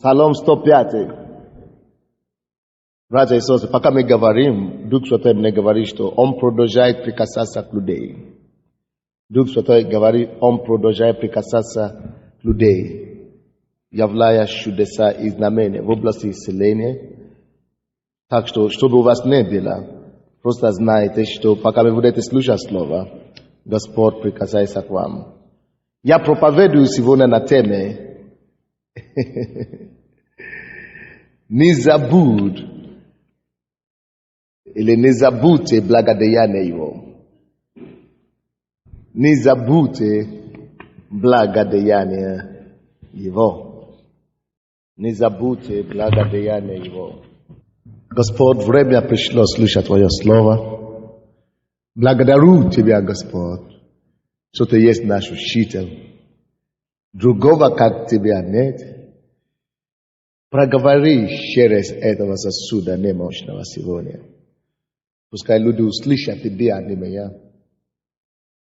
Psalm 105. Братья и сестры, пока мы говорим, Дух Святой мне говорит, что Он продолжает прикасаться к людей. Дух Святой говорит, Он продолжает прикасаться к людей, являя чудеса и знамения в области исцеления. Так что, чтобы у вас не было, просто знайте, что пока вы будете слушать Слово, Господь прикасается к вам. Я проповедую сегодня на теме «Не забудь» или «Не забудьте благодеяния Его». Не забудьте благодеяния Его. Не забудьте благодеяния Его. Господь, время пришло слушать Твое Слово. Благодарю Тебя, Господь, что Ты есть наш учитель. Другого, как Тебя, нет. Проговори через этого сосуда немощного сегодня. Пускай люди услышат Тебя, а не меня.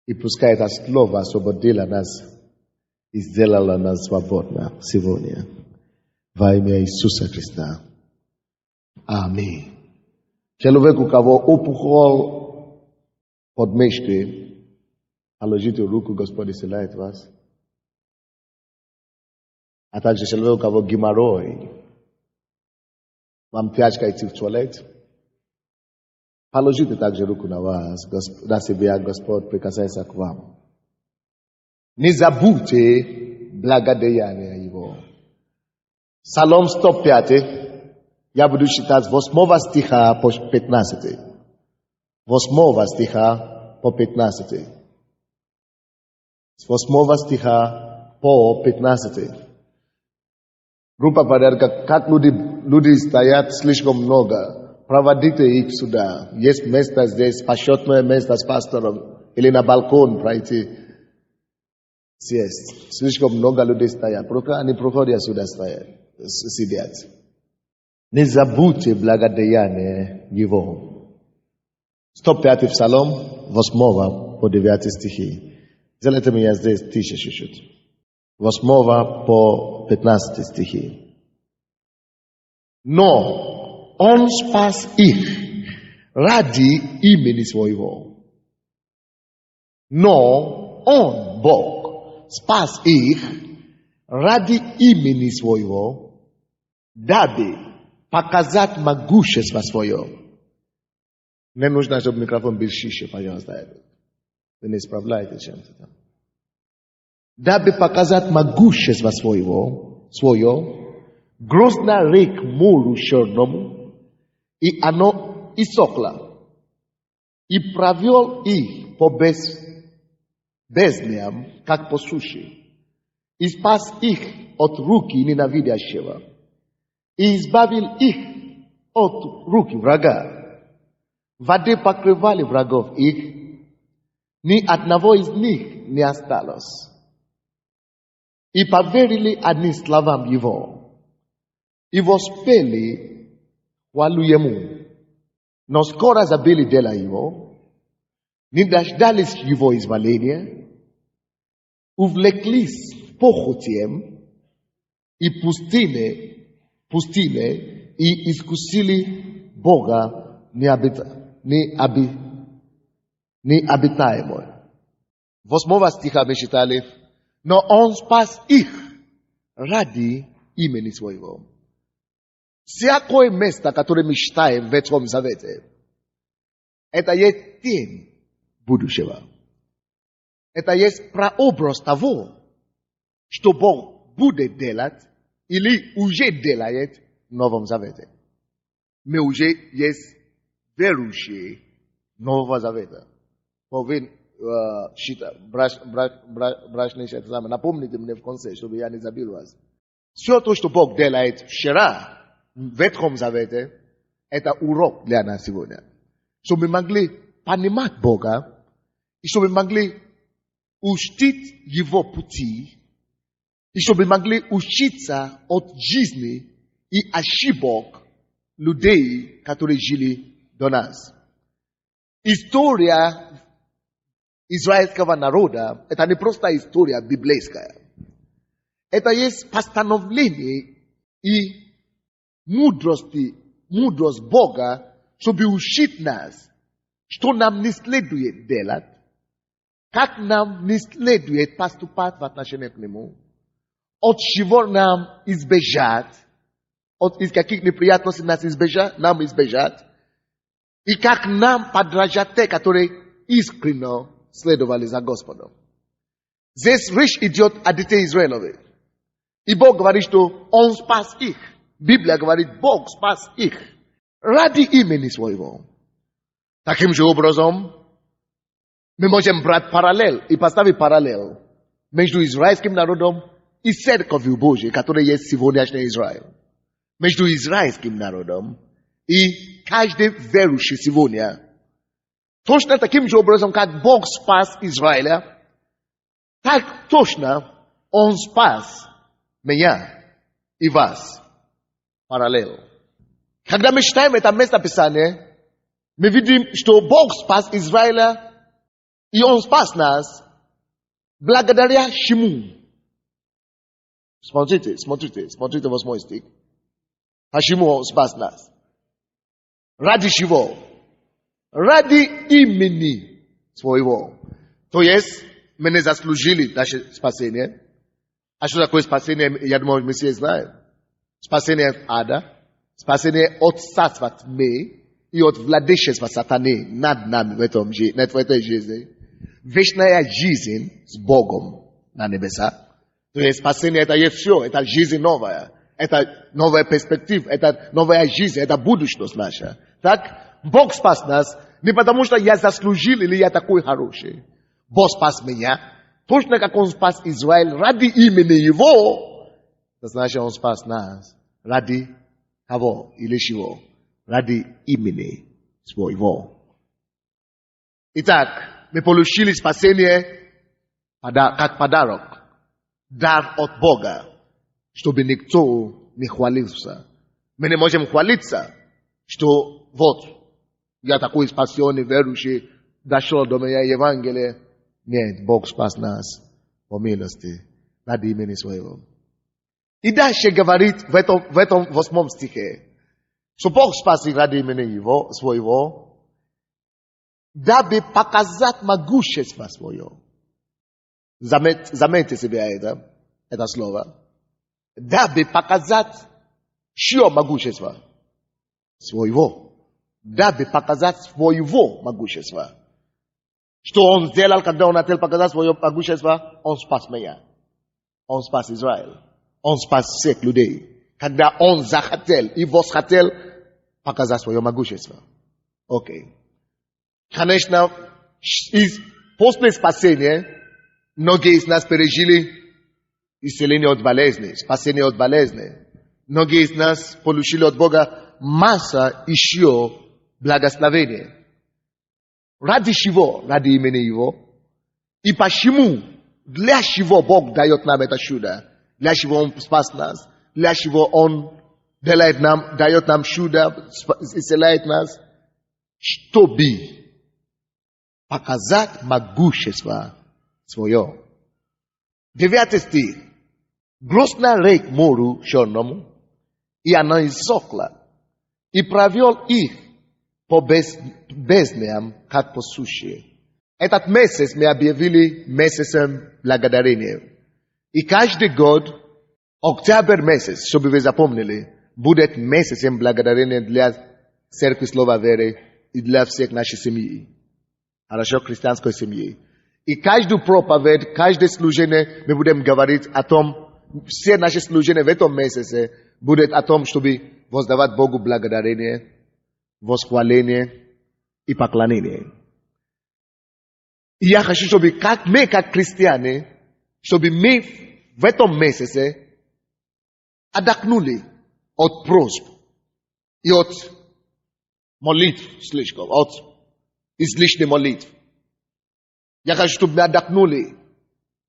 И пускай это слово освободило нас и сделало нас свободно сегодня. Во имя Иисуса Христа. Аминь. Человек, у кого опухоль под мышкой, положите руку, Господь исцеляет вас. А также человек, у кого геморрой, вам тяжко идти в туалет, положите также руку на вас, на себя, Господь прикасается к вам. Не забудьте благодеяния Его. Псалом 105, я буду читать с 8 стиха по 15. 8 стиха по 15. С 8 стиха по 15. Группа порядка, как люди стоят слишком много. Проводите их сюда. Есть место здесь, почетное место с пастором. Или на балкон пройти. Съесть. Слишком много людей стоят. Пока они проходят сюда сидят. Не забудьте благодеяния Его. 105 Псалом, 8 по 9 стихи. Сделайте меня здесь тише чуть-чуть. 8 по 15 стихи. Но Он спас их ради имени Своего. Но Он, Бог, спас их ради имени Своего, дабы показать могущество Свое. Не нужно, чтобы микрофон был шире, пожалуйста. Вы не справляетесь чем-то там. Дабы показать могущество Свое, грозно рек морю черному, и оно иссохло, и провел их по бездням, как по суше, и спас их от руки ненавидящего, и избавил их от руки врага. Воды покрывали врагов их, ни одного из них не осталось. И поверили они словам Его, и воспели хвалу Ему. Но скоро забыли дела Его, не дождались Его изволения, увлеклись похотием и пустыне и искусили Бога необитаемой. 8 стиха мы читали, но Он спас их ради имени Своего. Всякое место, которое мы читаем в Ветхом Завете, это есть тень будущего. Это есть прообраз того, что Бог будет делать или уже делает в Новом Завете. Мы уже есть верующие Нового Завета. Повинен брачный экзамен. Напомните мне в конце, чтобы я не забыл вас. Все то, что Бог делает вчера в Ветхом Завете, это урок для нас сегодня. Чтобы мы могли понимать Бога, и чтобы мы могли учить Его пути, и чтобы мы могли учиться от жизни и ошибок людей, которые жили до нас. История израильского народа – это не просто история библейская. Это есть постановление И мудрость Бога, чтобы учить нас, что нам не следует делать, как нам не следует поступать в отношении к Нему, от чего нам избежать, из каких неприятностей нас нам избежать, и как нам подражать те, которые искренне следовали за Господом. Здесь речь идет о детей Израилевых. И Бог говорит, что Он спас их. Библия говорит, Бог спас их ради имени Своего. Таким же образом, мы можем брать параллель и поставить параллель между израильским народом и Церковью Божьей, которая есть сегодняшний Израиль. Между израильским народом и каждый верующий сегодня. Точно таким же образом, как Бог спас Израиля, так точно Он спас меня и вас. Параллель. Когда мы читаем это место Писания, мы видим, что Бог спас Израиля, и Он спас нас благодаря чему? Смотрите 8 стих. Почему Он спас нас? Ради чего? Ради имени Своего. То есть, мы не заслужили наше спасение. А что такое спасение, я думаю, мы все знаем. Спасение от ада, спасение от царства тьмы и от владычества сатаны над нами в этой жизни. Вечная жизнь с Богом на небесах. То есть спасение это есть все, это жизнь новая, это новая перспектива, это новая жизнь, это будущность наша. Так, Бог спас нас не потому, что я заслужил или я такой хороший. Бог спас меня, точно как Он спас Израиль ради имени Его. Это значит, Он спас нас ради кого или чего? Ради имени Своего. Итак, мы получили спасение как подарок, дар от Бога, чтобы никто не хвалился. Мы не можем хвалиться, что вот, я такой спасенный, верующий, дошел до меня Евангелие. Нет, Бог спас нас по милости ради имени Своего. И дальше говорит в этом 8 стихе, что Бог спас их ради имени Его, Своего, дабы показать могущество Свое. Заметьте себе это слово. Дабы показать чье могущество? Своего. Дабы показать своего могущества. Что Он сделал, когда Он хотел показать свое могущество? Он спас меня. Он спас Израиль. Он спас всех людей. Когда Он захотел и восхотел показать свое могущество. Окей. Конечно, после спасения многие из нас пережили исцеление от болезни, спасение от болезни. Многие из нас получили от Бога масса еще благословения. Ради чего? Ради имени Его. И почему? Для чего Бог дает нам это чудо? Для чего Он спас нас? Для чего Он дает нам чудо, исцеляет нас? Чтобы показать могущество Свое. 9 стих. Грозно рек морю черному, и она иссохла, и провел их по бездням, как по суше. Этот месяц мы объявили месяцем благодарения. И каждый год, октябрь месяц, чтобы вы запомнили, будет месяцем благодарения для Церкви Слова Веры и для всех нашей семьи. Хорошо, христианской семьи. И каждую проповедь, каждое служение мы будем говорить о том, все наши служения в этом месяце будут о том, чтобы воздавать Богу благодарение, восхваление и поклонение. И я хочу, чтобы мы, как христиане, чтобы мы в этом месяце отдохнули от просьб и от молитв слишком, от излишней молитв. Я хочу, чтобы мы отдохнули.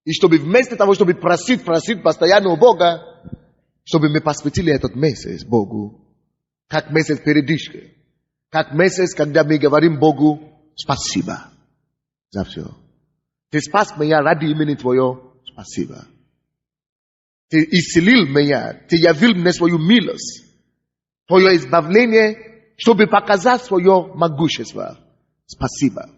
И чтобы вместо того, чтобы просить постоянно у Бога, чтобы мы посвятили этот месяц Богу, как месяц передышки, как месяц, когда мы говорим Богу спасибо за все. Ты спас меня ради имени Твоего, спасибо. Ty исцелил меня, Ty явил мне свою милость, Твое избавление, чтобы показать свое могущество. Спасибо.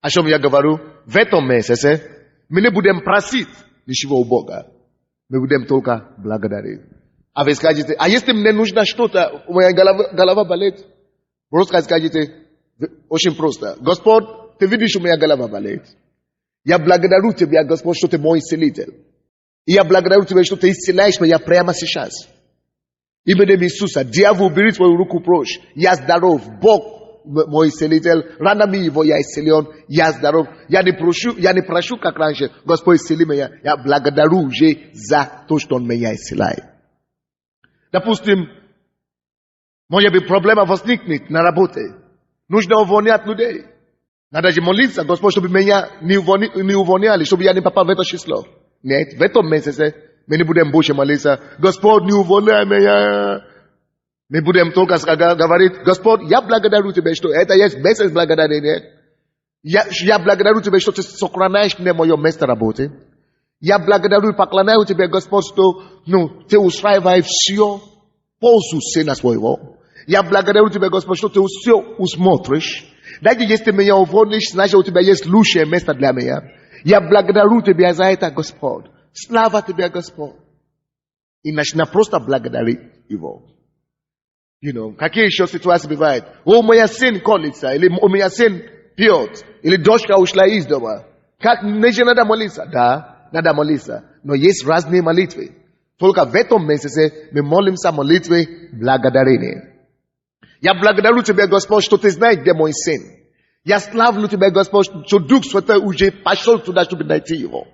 О чем я говорю? В этом месяце мы не будем просить ничего у Бога. Мы будем только благодарить. А вы скажете, а если мне нужно что-то, у меня голова болит? Просто скажите, очень просто. Господь, Ты видишь, у меня голова болит. Я благодарю Тебя, Господь, что Ты мой исцелитель. И я благодарю Тебя, что Ты исцеляешь меня прямо сейчас. Именем Иисуса, дьявол, убери твою руку прочь. Я здоров. Бог мой исцелитель. Ранами Его я исцелен. Я здоров. Я не прошу, как раньше. Господь, исцели меня. Я благодарю уже за то, что Он меня исцеляет. Допустим, может быть, проблема возникнет на работе. Нужно увольнять людей. Надо же молиться, Господь, чтобы меня не увольняли, чтобы я не попал в это число. Нет, в этом месяце мы не будем больше молиться. Господь, не увольняй меня. Мы будем только говорить, Господь, я благодарю Тебя, что это есть месяц благодарения. Я благодарю Тебя, что Ты сохраняешь мне мое место работы. Я благодарю и поклоняю Тебе, Господь, что Ты устраиваешь все пользу Сына Своего. Я благодарю Тебя, Господь, что Ты все усмотришь. Даже если ты меня уволнишь, значит, у Тебя есть лучшее место для меня. Я благодарю Тебя за это, Господь. Слава Тебе, Господь. И начинай просто благодарить Его. Какие еще ситуации бывают? У меня сын колется, или у меня сын пьет, или дочка ушла из дома. Как, мне же надо молиться? Да, надо молиться. Но есть разные молитвы. Только в этом месяце мы молимся молитвой благодарения. Я благодарю Тебя, Господь, что Ты знаешь, где мой сын. Я славлю Тебя, Господь, что Дух Святой уже пошел туда, чтобы найти его.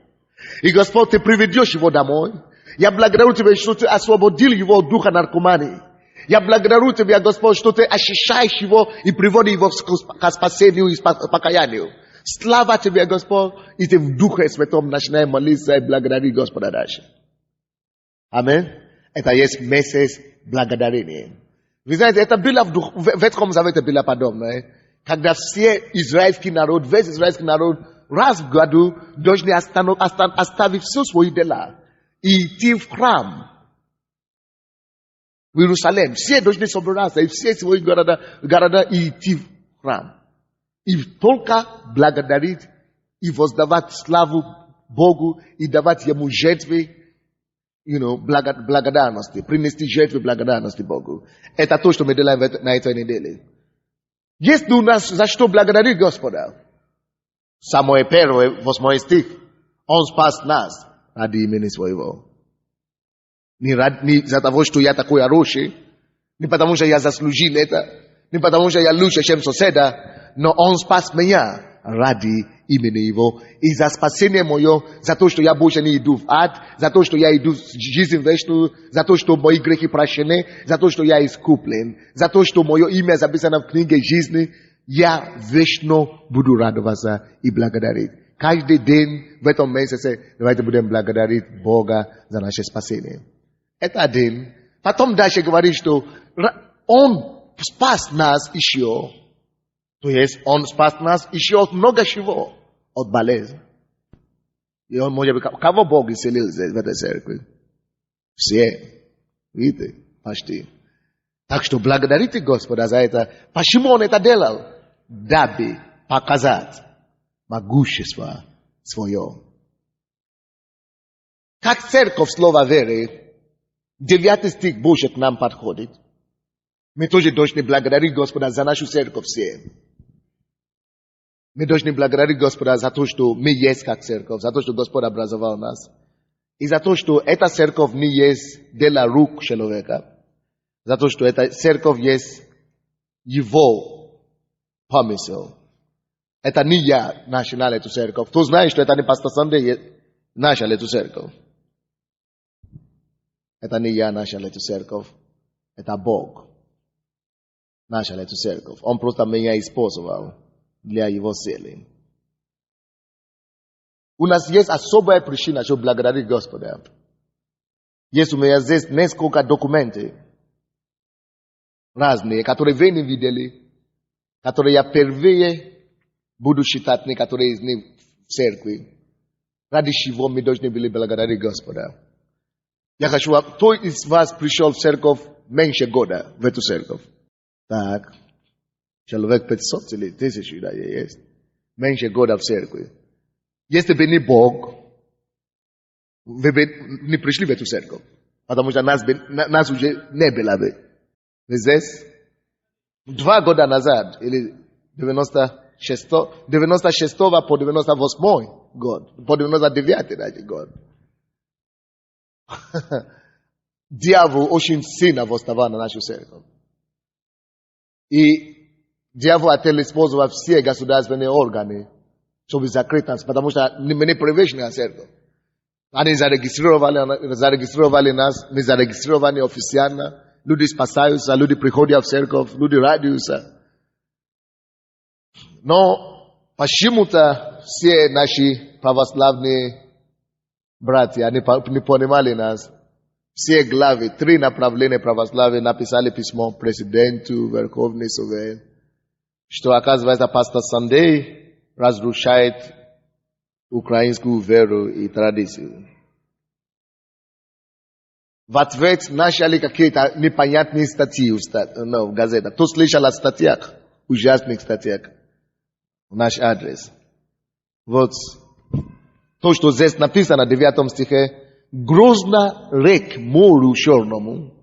И, Господь, Ты приведешь его домой. Я благодарю Тебя, что Ты освободил его от духа наркомании. Я благодарю Тебя, Господь, что Ты ощущаешь его и приводишь его к спасению и покаянию. Слава Тебе, Господь, и Ты в Духе Святом начинаешь молиться и благодарить Господа дальше. Аминь. Это есть месяц благодарения. Вы знаете, это было в Ветхом Завете было подобное. Когда все израильский народ, весь израильский народ раз в году должны оставить все свои дела и идти в храм в Иерусалим. Все должны собраться и все свои города и идти в храм. И только благодарить и воздавать славу Богу и давать Ему жертвы, благодарности, принести жертвы благодарности Богу. Это то, что мы делаем на этой неделе. Есть у нас за что благодарить Господа. Самое первое, 8 стих. Он спас нас ради имени Своего. Не за того, что я такой хороший, не потому, что я заслужил это, не потому, что я лучше, чем соседа, но Он спас меня ради имени Его. И за спасение мое, за то, что я больше не иду в ад, за то, что я иду в жизнь вечную, за то, что мои грехи прощены, за то, что я искуплен, за то, что мое имя записано в книге жизни, я вечно буду радоваться и благодарить. Каждый день в этом месяце давайте будем благодарить Бога за наше спасение. Это один. Потом дальше говорит, что Он спас нас еще. То есть Он спас нас еще от много чего. От болезни. И Он может быть, кого Бог исцелил здесь, в этой церкви? Все. Видите? Почти. Так что благодарите Господа за это. Почему Он это делал? Дабы показать могущество свое. Как церковь слова веры, 9 стих больше к нам подходит. Мы тоже должны благодарить Господа за нашу церковь все. Мы должны благодарить Господа за то, что мы есть как церковь, за то, что Господь образовал нас. И за то, что эта церковь не есть дело рук человека. За то, что эта церковь есть Его помысел. Это не я начинал эту церковь. Кто знает, что это не пастор Сандрей начал эту церковь. Это не я начал эту церковь. Это Бог начал эту церковь. Он просто меня использовал для Его цели. У нас есть особая причина, чтобы благодарить Господа. Есть у меня здесь несколько документов разные, которые вы не видели, которые я впервые буду читать некоторые из них в церкви. Ради чего мы должны были благодарить Господа. Я хочу, кто из вас пришел в церковь меньше года в эту церковь? Так, человек 500 или 1000, да, есть. Меньше года в церкви. Если бы не Бог, вы бы не пришли в эту церковь. Потому что нас уже не было бы. Вы здесь? 2 года назад, или 96 по 98 год, по 99 даже год. Дьявол очень сильно восставал на нашу церковь. И дьявол хотел использовать все государственные органы, чтобы закрыть нас, потому что мы не привычны на церковь. Они зарегистрировали нас, не зарегистрированы официально. Люди спасаются, люди приходят в церковь, люди радуются. Но почему-то все наши православные братья, они не понимали нас. Все главы, 3 направления православия написали письмо президенту, Верховный Совет, что, оказывается, пастор Сандей разрушает украинскую веру и традицию. В ответ начали какие-то непонятные статьи в газетах. Кто слышал о статьях, ужасных статьях в наш адрес? Вот то, что здесь написано в 9 стихе. Грозно рек морю черному,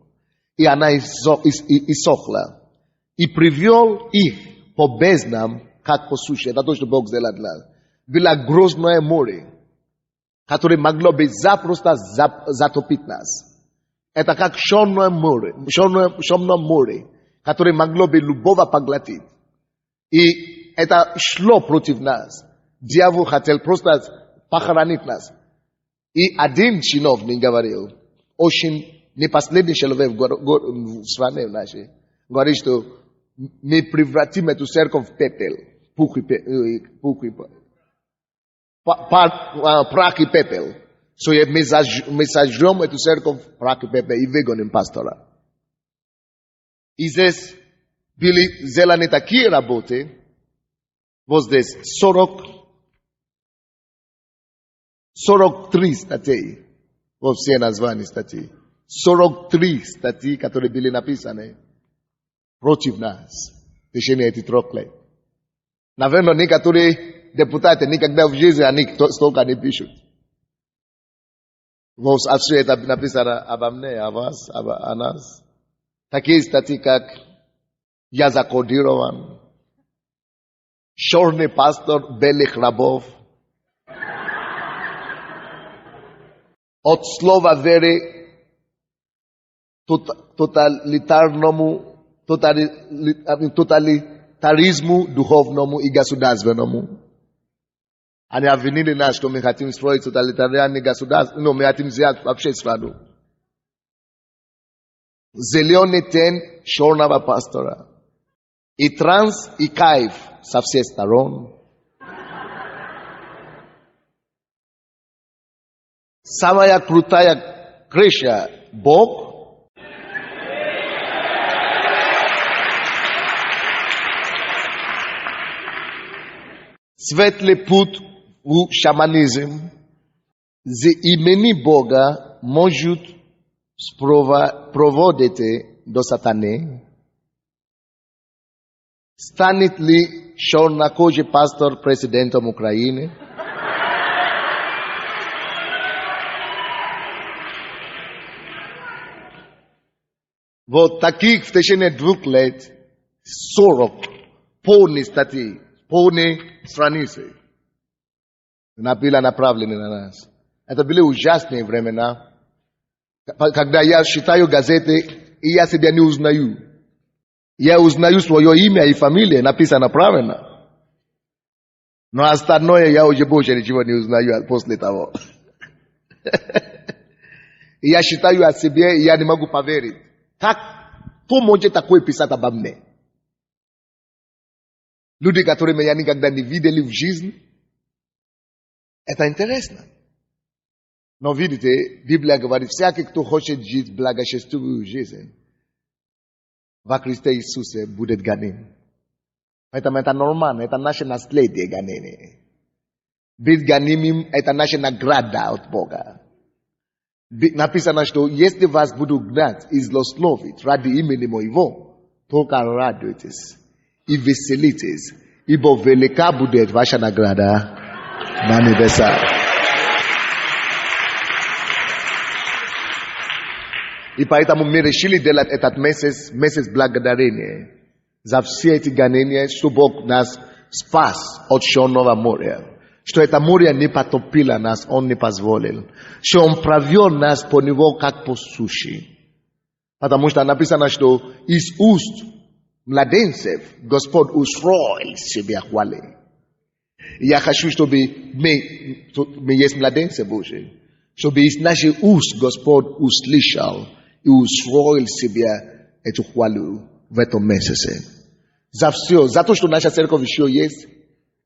и она иссохла, и привел их по безднам, как по суше. Это то, что Бог сделал для нас. Было грозное море, которое могло бы запросто затопить нас. Это как черное море, которое могло бы любого поглотить. И это шло против нас. Дьявол хотел просто похоронить нас. И один чиновник говорил, очень непоследний человек в стране нашей, говорит, что мы превратим эту церковь в пепел, прах и пепел. Мы сожжем эту церковь в прах и пепел и выгоним пастора. И здесь были сделаны такие работы, вот здесь 43 статей, вот все названия статей. 43 статьи, которые были написаны против нас в течение этих 3 лет. Наверное, некоторые депутаты никогда в жизни они столько не пишут. Вот все это написано обо мне, о вас, о нас. Такие статьи, как «Я закодирован», «Черный пастор белых рабов», «От слова веры тоталитаризму духовному и государственному». Они обвинили нас, что мы хотим строить тоталитарное государство, но мы хотим взять вообще страну. Зеленый тень черного пастора. И транс, и кайф со всех сторон. Самая крутая крыша – Бог. Светлый путь в шаманизм. За имени Бога может проводити до сатани. Станет ли чернокожий пастор президентом України? Вот таких в течение 2 лет 40 полные статьи, полные страницы были направлены на нас. Это были ужасные времена, когда я читаю газеты, и я себя не узнаю. Я узнаю свое имя и фамилию, написано правильно. Но остальное я уже больше ничего не узнаю после того. И я считаю о себе, и я не могу поверить. Кто может такое писать обо мне? Люди, которые меня никогда не видели в жизни. Это интересно. Но видите, Библия говорит, всякий, кто хочет жить благочестивую жизнь, во Христе Иисусе будет гоним. Поэтому это нормально, это наше наследие гонение. Быть гонимым – это наша награда от Бога. Написано, что если вас будут гнать и злословить ради имени моего, только радуйтесь и веселитесь, ибо велика будет ваша награда на небесах. И поэтому мы решили делать этот месяц благодарения за все эти гонения, что Бог нас спас от Черного моря. Что это море не потопило нас, Он не позволил. Что Он провел нас по него, как по суше. Потому что написано, что из уст младенцев Господь устроил себе хвали. И я хочу, чтобы мы есть младенцы Божьи, чтобы из наших уст Господь услышал и устроил себе эту хвалу в этом месяце. За все, за то, что наша церковь еще есть,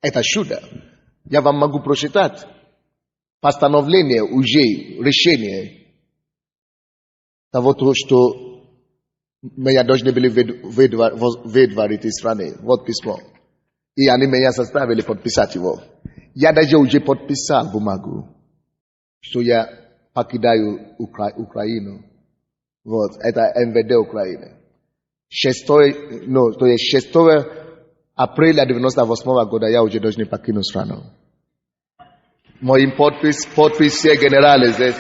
это чудо. Я вам могу прочитать постановление уже, решение того, что меня должны были выдворить из страны. Вот письмо. И они меня заставили подписать его. Я даже уже подписал бумагу, что я покидаю Украину. Вот, это МВД Украины. 6 апреля 98 года я уже должен покинуть страну. Мой подпись все генералы здесь.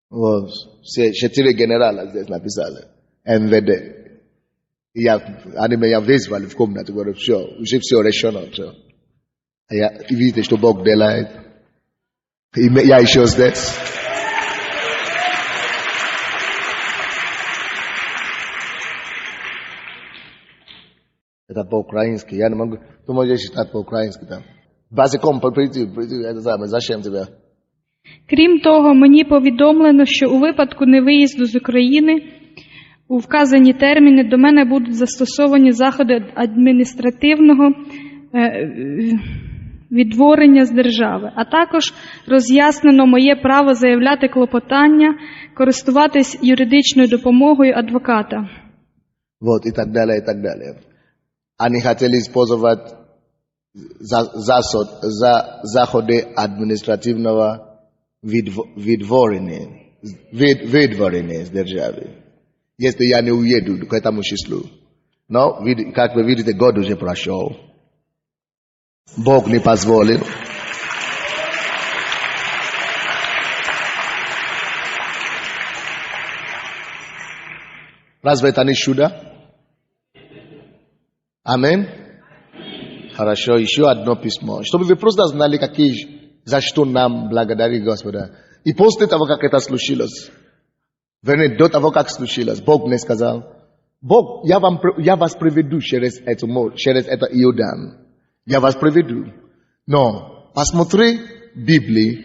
Вот, все 4 генерала здесь написали. МВД. Они меня вызвали в комнату, говорят, уже все решено. И видите, что Бог делает. И я еще здесь. Это по-украински. Я не могу. Ты можешь читать по-украински там. Базиком прийти, это самое. Зачем тебе? Крім того, мені повідомлено, що у випадку невиїзду з України у вказані терміни до мене будуть застосовані заходи адміністративного відтворення з держави, а також роз'яснено моє право заявляти клопотання, користуватись юридичною допомогою адвоката. Вот, и так далее, и так далее. Они хотели использовать заходы административного выдворения с державы. Если я не уеду к этому числу. Но, как вы видите, год уже прошел. Бог не позволил. Разве это не чудо? Аминь. Хорошо, еще одно письмо. Чтобы вы просто знали, за что нам благодарить Господа. И после того, как это случилось, вернее, до того, как случилось, Бог мне сказал, Бог, я вас приведу через это Иордан. Я вас приведу. Но посмотри в Библии,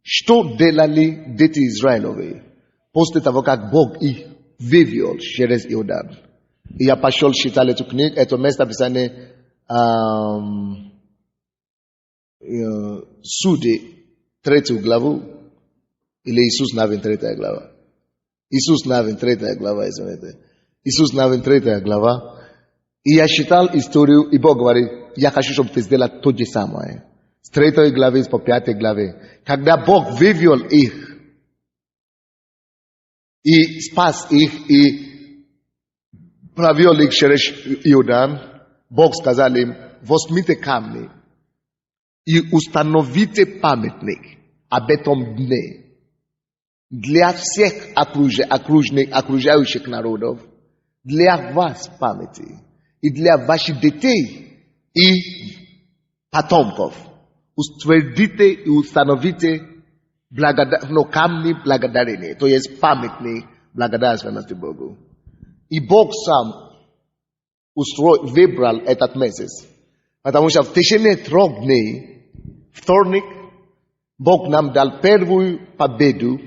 что делали дети Израилевы после того, как Бог их вывел через Иордан. И я пошел читать эту книгу, это место писания Судьи, 3 главу, или Иисус Навин, 3 глава. Иисус Навин, 3 глава, извините. Иисус Навин, 3 глава. И я читал историю, и Бог говорит, я хочу, чтобы ты сделал то же самое. С 3 главы по 5 главе. Когда Бог вывел их, и спас их, и провел их через Иордан, Бог сказал им, возьмите камни и установите памятник об этом дне для всех окружающих народов, для вас памяти и для ваших детей и потомков. Утвердите и установите камни благодарения, то есть памятник благодарности Богу. И Бог сам выбрал этот месяц. Потому что в течение 3 дней, вторник, Бог нам дал первые победы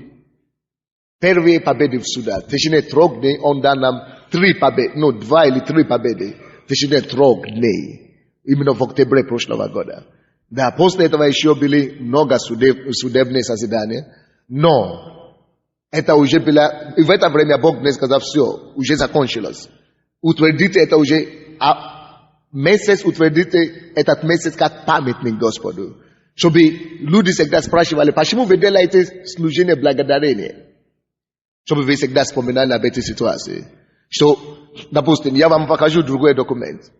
в суда. В течение 3 дней Он дал нам 3 победы, 2 или 3 победы. В течение 3 дней. Именно в октябре прошлого года. Да, после этого еще были много судебных заседания. Но это уже было, и в это время Бог мне сказал, все, уже закончилось. Утвердите это уже, утвердите этот месяц как памятник Господу. Чтобы люди всегда спрашивали, почему вы делаете служение благодарения? Чтобы вы всегда вспоминали об этой ситуации. Что, допустим, я вам покажу другой документ.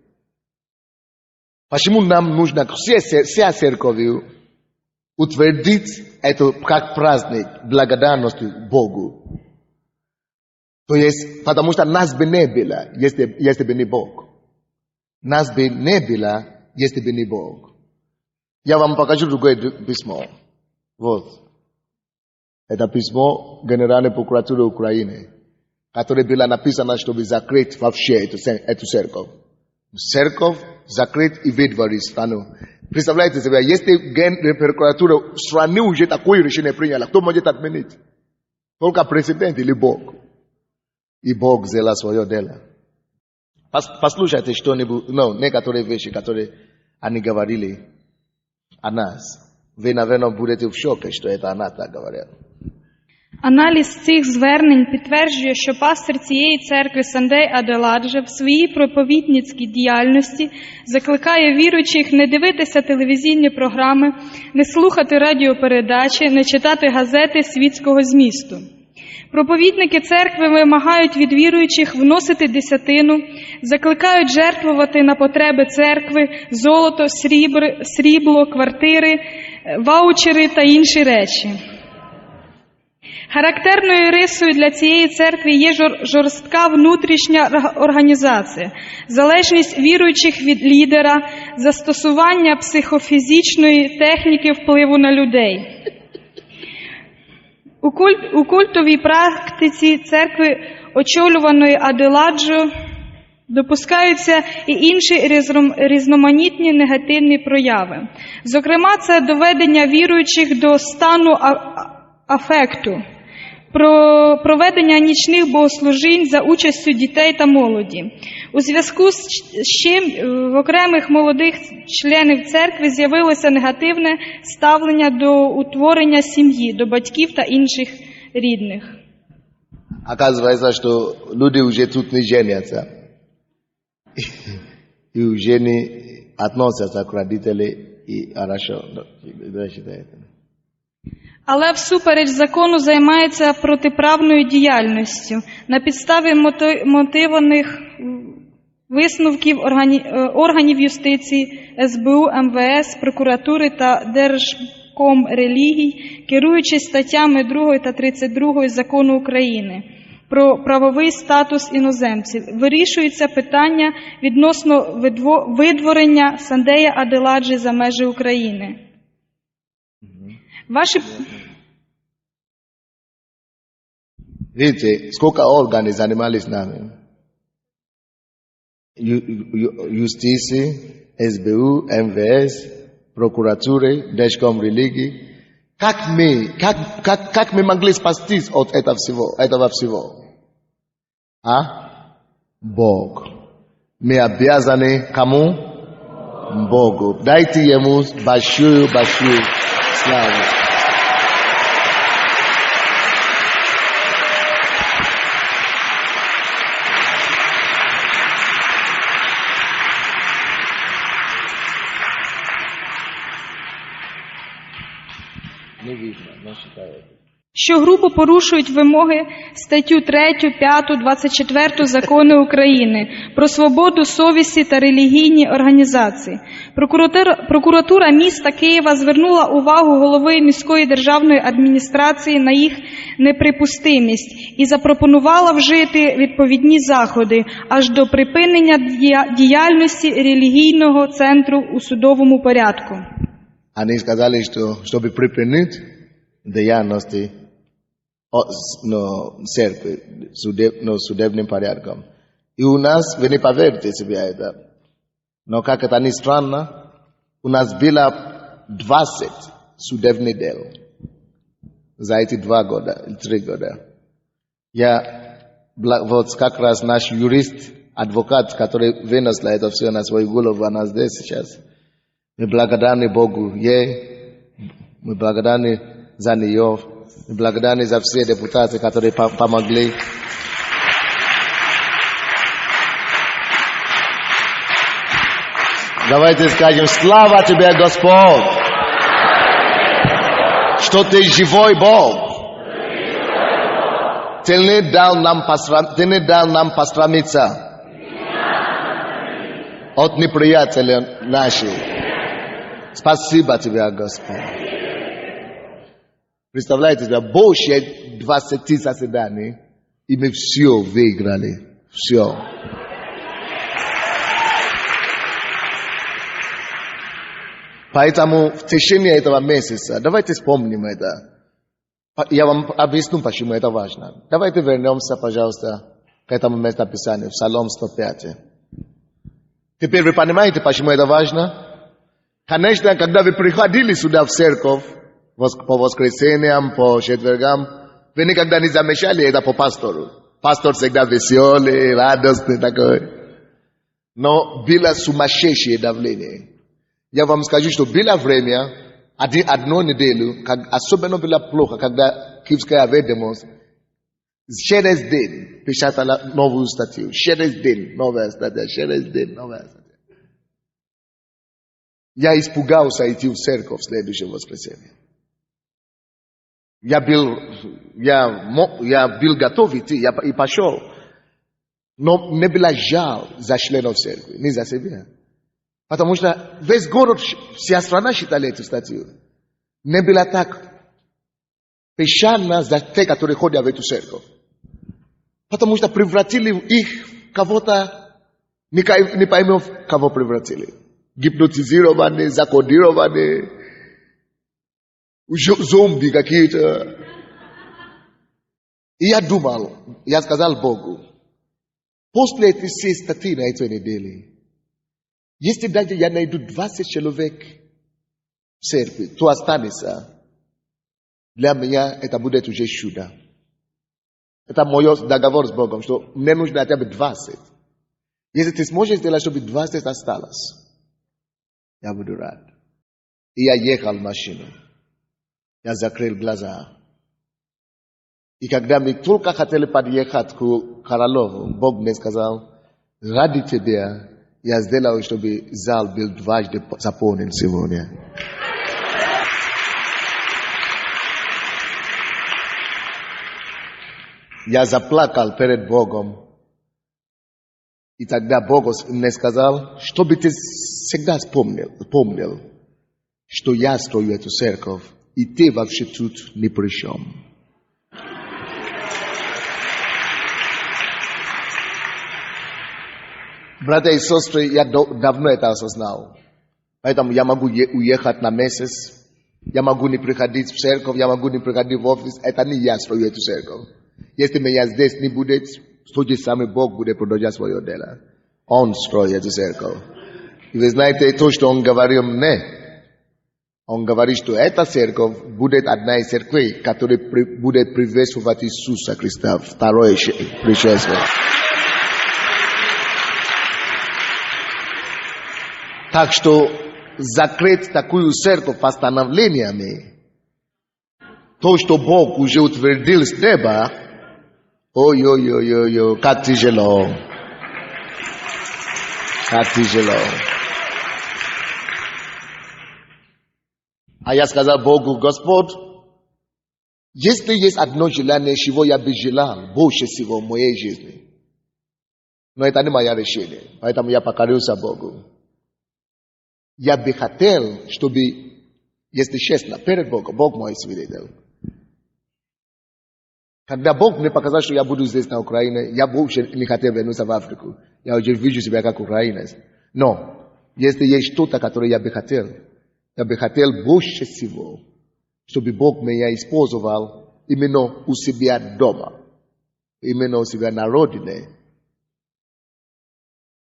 Почему нам нужно вся церковь утвердить это как праздник благодарности Богу? То есть, потому что нас бы не было, если бы не Бог. Нас бы не было, если бы не Бог. Я вам покажу другое письмо. Вот. Это письмо Генеральной прокуратуры Украины, которое было написано, чтобы закрыть вообще эту церковь. Церковь закрыть и выдворить страну. Представляете себе, если прокуратура страны уже такое решение приняла, кто может отменить? Только президент или Бог. И Бог сделал свое дело. Послушайте что-нибудь, некоторые вещи, которые они говорили о нас. Ви, наверное, будете в шоке, що це вона так говорила. Аналіз цих звернень підтверджує, що пастор цієї церкви Сандей Аделадже в своїй проповідницькій діяльності закликає віруючих не дивитися телевізійні програми, не слухати радіопередачі, не читати газети світського змісту. Проповідники церкви вимагають від віруючих вносити десятину, закликають жертвувати на потреби церкви золото, срібло, квартири, ваучери та інші речі. Характерною рисою для цієї церкви є жорстка внутрішня організація, залежність віруючих від лідера, застосування психофізичної техніки впливу на людей. У культовій практиці церкви, очолюваної Аделаджо, допускаються і інші різноманітні негативні прояви. Зокрема, це доведення віруючих до стану афекту, проведення нічних богослужінь за участю дітей та молоді. У зв'язку з чим в окремих молодих членів церкви з'явилося негативне ставлення до утворення сім'ї, до батьків та інших рідних. Оказывается, что люди уже тут не женятся. И уже не относятся к родителям и хорошо. Але всупереч закону займається протиправною діяльністю на підставі мотивованих висновків органів юстиції, СБУ, МВС, прокуратури та Держкомрелігій, керуючись статтями 2 та 32 Закону України про правовий статус іноземців, вирішується питання відносно видворення Сандея Аделаджі за межі України. Видите, сколько органов занимались нами? Юстиции, СБУ, МВС, прокуратуры, Держкомрелигии. Как мы могли спастись от этого всего? Бог. Мы обязаны кому? Богу. Дайте ему большую славу. Що грубо порушують вимоги статтю 3, 5, 24 Закону України про свободу совісті та релігійні організації. Прокуратура міста Києва звернула увагу голови міської державної адміністрації на їх неприпустимість і запропонувала вжити відповідні заходи аж до припинення діяльності релігійного центру у судовому порядку. Они сказали, что чтобы припинить деятельности церкви судебным порядком. И у нас, вы не поверите себе это, но как это ни странно, у нас было 20 судебных дел за эти 2 года, 3 года. Вот как раз наш юрист, адвокат, который вынес это все на свою голову, она здесь сейчас. Мы благодарны Богу мы благодарны за нее, мы благодарны за все депутаты, которые помогли. Давайте скажем: слава тебе, Господь! Что ты живой Бог. Ты не дал нам посрамиться от неприятеля наших. Спасибо тебе, Господь. Представляете себе, больше 20 заседаний, и мы все выиграли. Все. Поэтому в течение этого месяца, давайте вспомним это. Я вам объясню, почему это важно. Давайте вернемся, пожалуйста, к этому местописанию, в Псалом 105. Теперь вы понимаете, почему это важно? Конечно, когда вы приходили сюда в церковь, по воскресеньям, по четвергам, вы никогда не замечали это по пастору. Пастор всегда веселый, радостный такой. Но было сумасшедшее давление. Я вам скажу, что было время, одну неделю, особенно было плохо, когда Киевская ведомость через день печатала новую статью. Через день новая статья, через день новая статья. Я испугался идти в церковь в следующее воскресенье. Я был готов идти, я и пошел. Но мне было жаль за членов церкви, не за себя. Потому что весь город, вся страна считали эту статью. Не было так печально за те, которые ходят в эту церковь. Потому что превратили их в кого-то, не поймем, кого превратили. Гипнотизированные, закодированные, зомби какие-то. И я думал, я сказал Богу, после этой всей статьи на этой неделе, если даже я найду 20 человек в церкви, то останется. Для меня это будет уже чудо. Это мой договор с Богом, что мне нужно хотя бы 20. Если ты сможешь сделать, чтобы 20 осталось, я буду рад. И я ехал в машину. Я закрыл глаза. И когда мы только хотели подъехать к Королеву, Бог мне сказал, ради тебя я сделал, чтобы зал был дважды заполнен сегодня. Я заплакал перед Богом. И тогда Бог мне сказал, чтобы ты всегда помнил, что я строю эту церковь, и ты вообще тут ни при чем. Братья и сестры, я давно это осознал. Поэтому я могу уехать на месяц, я могу не приходить в церковь, я могу не приходить в офис. Это не я строю эту церковь. Если меня здесь не будет, тот же самый Бог будет продолжать свое дело. Он строит эту церковь. И вы знаете то, что Он говорил мне. Он говорит, что эта церковь будет одна из церквей, которая будет приветствовать Иисуса Христа, второе пришествие. Так что закрыть такую церковь постановлениями, то, что Бог уже утвердил с неба, ой-ой-ой-ой, как тяжело. Как тяжело. А я сказал Богу, Господь, если есть одно желание, чего я бы желал больше всего в моей жизни, но это не мое решение, поэтому я покорился Богу. Я бы хотел, чтобы, если честно, перед Богом, Бог мой свидетель. Когда Бог мне показал, что я буду здесь на Украине, я больше не хотел вернуться в Африку. Я уже вижу себя как украинец. Но, если есть что-то, которое я бы хотел больше всего, чтобы Бог меня использовал именно у себя дома, именно у себя на родине,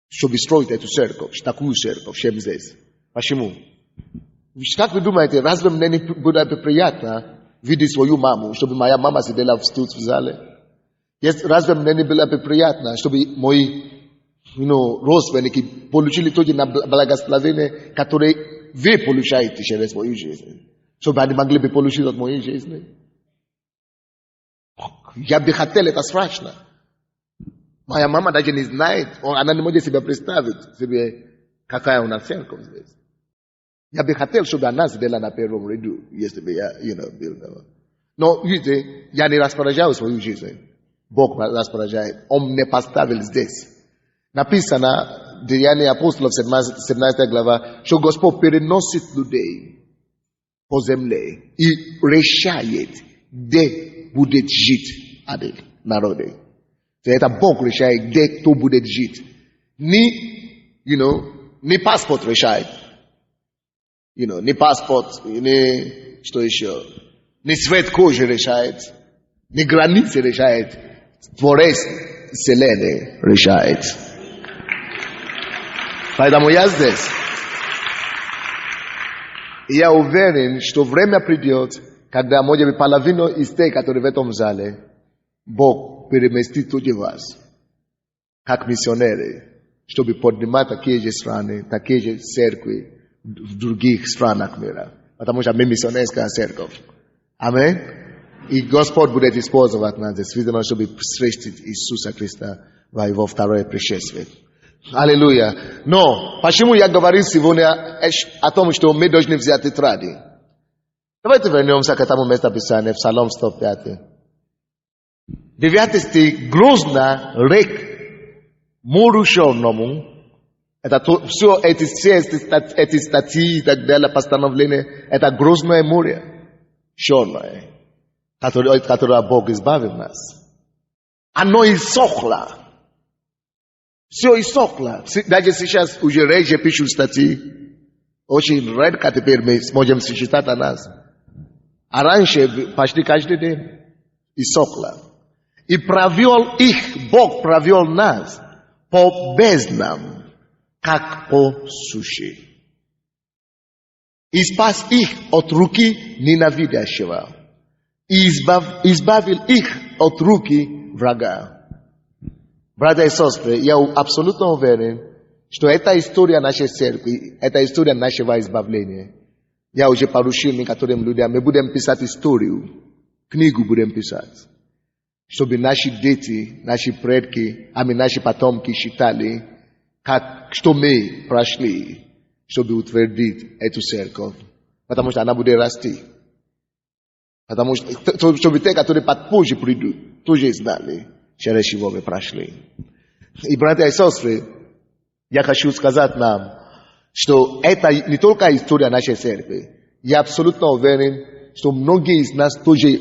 чтобы строить эту церковь, такую церковь, чем здесь. Почему? Как вы думаете, разве мне не будет приятно видеть свою маму, чтобы моя мама сидела тут в зале? Разве мне не было бы приятно, чтобы мои родственники получили то же благословение, которое вы получаете через мою жизнь? Чтобы они могли бы получить от моей жизни? Я бы хотел, это страшно. Моя мама даже не знает, она не может себе представить, какая у нас церковь здесь. Я бы хотел, чтобы нас сделали на первом ряду, если бы я, был. Но, видите, я не распоряжаю свою жизнь. Бог распоряжает. Он не поставил здесь. Написано, Деяния апостолов, 17 глава, что Господь переносит людей по земле и решает, где будет жить народы. Это Бог решает, где кто будет жить. Не паспорт решает. Не паспорт, не что еще. Не цвет кожи решает. Не границы решает. Творец вселенной решает. Поэтому я здесь. И я уверен, что время придет, когда, может быть, половину из тех, которые в этом зале, Бог переместит туди вас, как миссионеры, чтобы поднимать такие же страны, такие же церкви в других странах мира. Потому что мы миссионерская церковь. Аминь. И Господь будет использовать нас действительно, чтобы встретить Иисуса Христа во Его второе пришествие. Аллилуйя. Но почему я говорил сегодня о том, что мы должны взять тетради? Давайте вернемся к этому местописанию в Псалом 105. 9 стих. Грозно рек морю черному. Это все эти статьи и так далее, постановления, это грозное море, черное, которое Бог избавил нас. Оно иссохло. Все иссохло. Даже сейчас уже реже пишут статьи. Очень редко теперь мы сможем сочетать о нас. А раньше почти каждый день иссохло. И провел их, Бог провел нас по безднам, как по суше. И спас их от руки ненавидящего. И избавил их от руки врага. Братья и сестры, я абсолютно уверен, что это история нашей церкви, это история нашего избавления. Я уже поручил некоторым людям, мы будем писать историю, книгу будем писать, чтобы наши дети, наши предки, наши потомки считали, что мы прошли, чтобы утвердить эту церковь. Потому что она будет расти. Потому что, чтобы те, которые позже придут, тоже знали, через чего мы прошли. И, братья и сестры, я хочу сказать нам, что это не только история нашей церкви. Я абсолютно уверен, что многие из нас тоже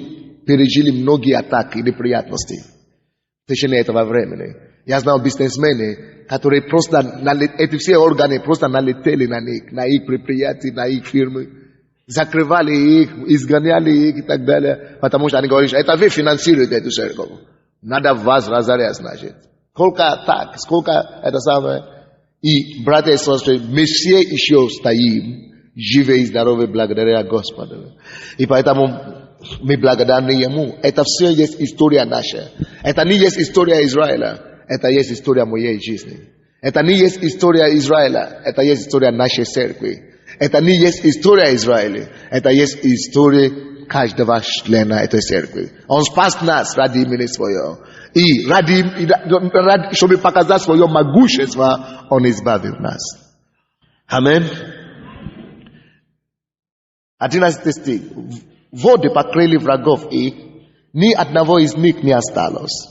пережили многие атаки и неприятности в течение этого времени. Я знал бизнесмены, которые просто, эти все органы просто налетели на них, на их предприятия, на их фирмы, закрывали их, изгоняли их и так далее, потому что они говорили, это вы финансируете эту церковь. Надо вас разорять, значит. Сколько атак, сколько это самое. И, братья и сестры, мы все еще стоим, живы и здоровы благодаря Господу. И поэтому мы благодарны Ему. Это все есть история наша. Это не есть история Израиля. Это есть история моей жизни. Это не есть история Израиля. Это есть история нашей церкви. Это не есть история Израиля. Это есть история каждого члена этой церкви. Он спас нас ради имени своего. И ради, чтобы показать свое могущество, Он избавил нас. Аминь. 11 стих. Воды покрыли врагов их, ни одного из них не осталось.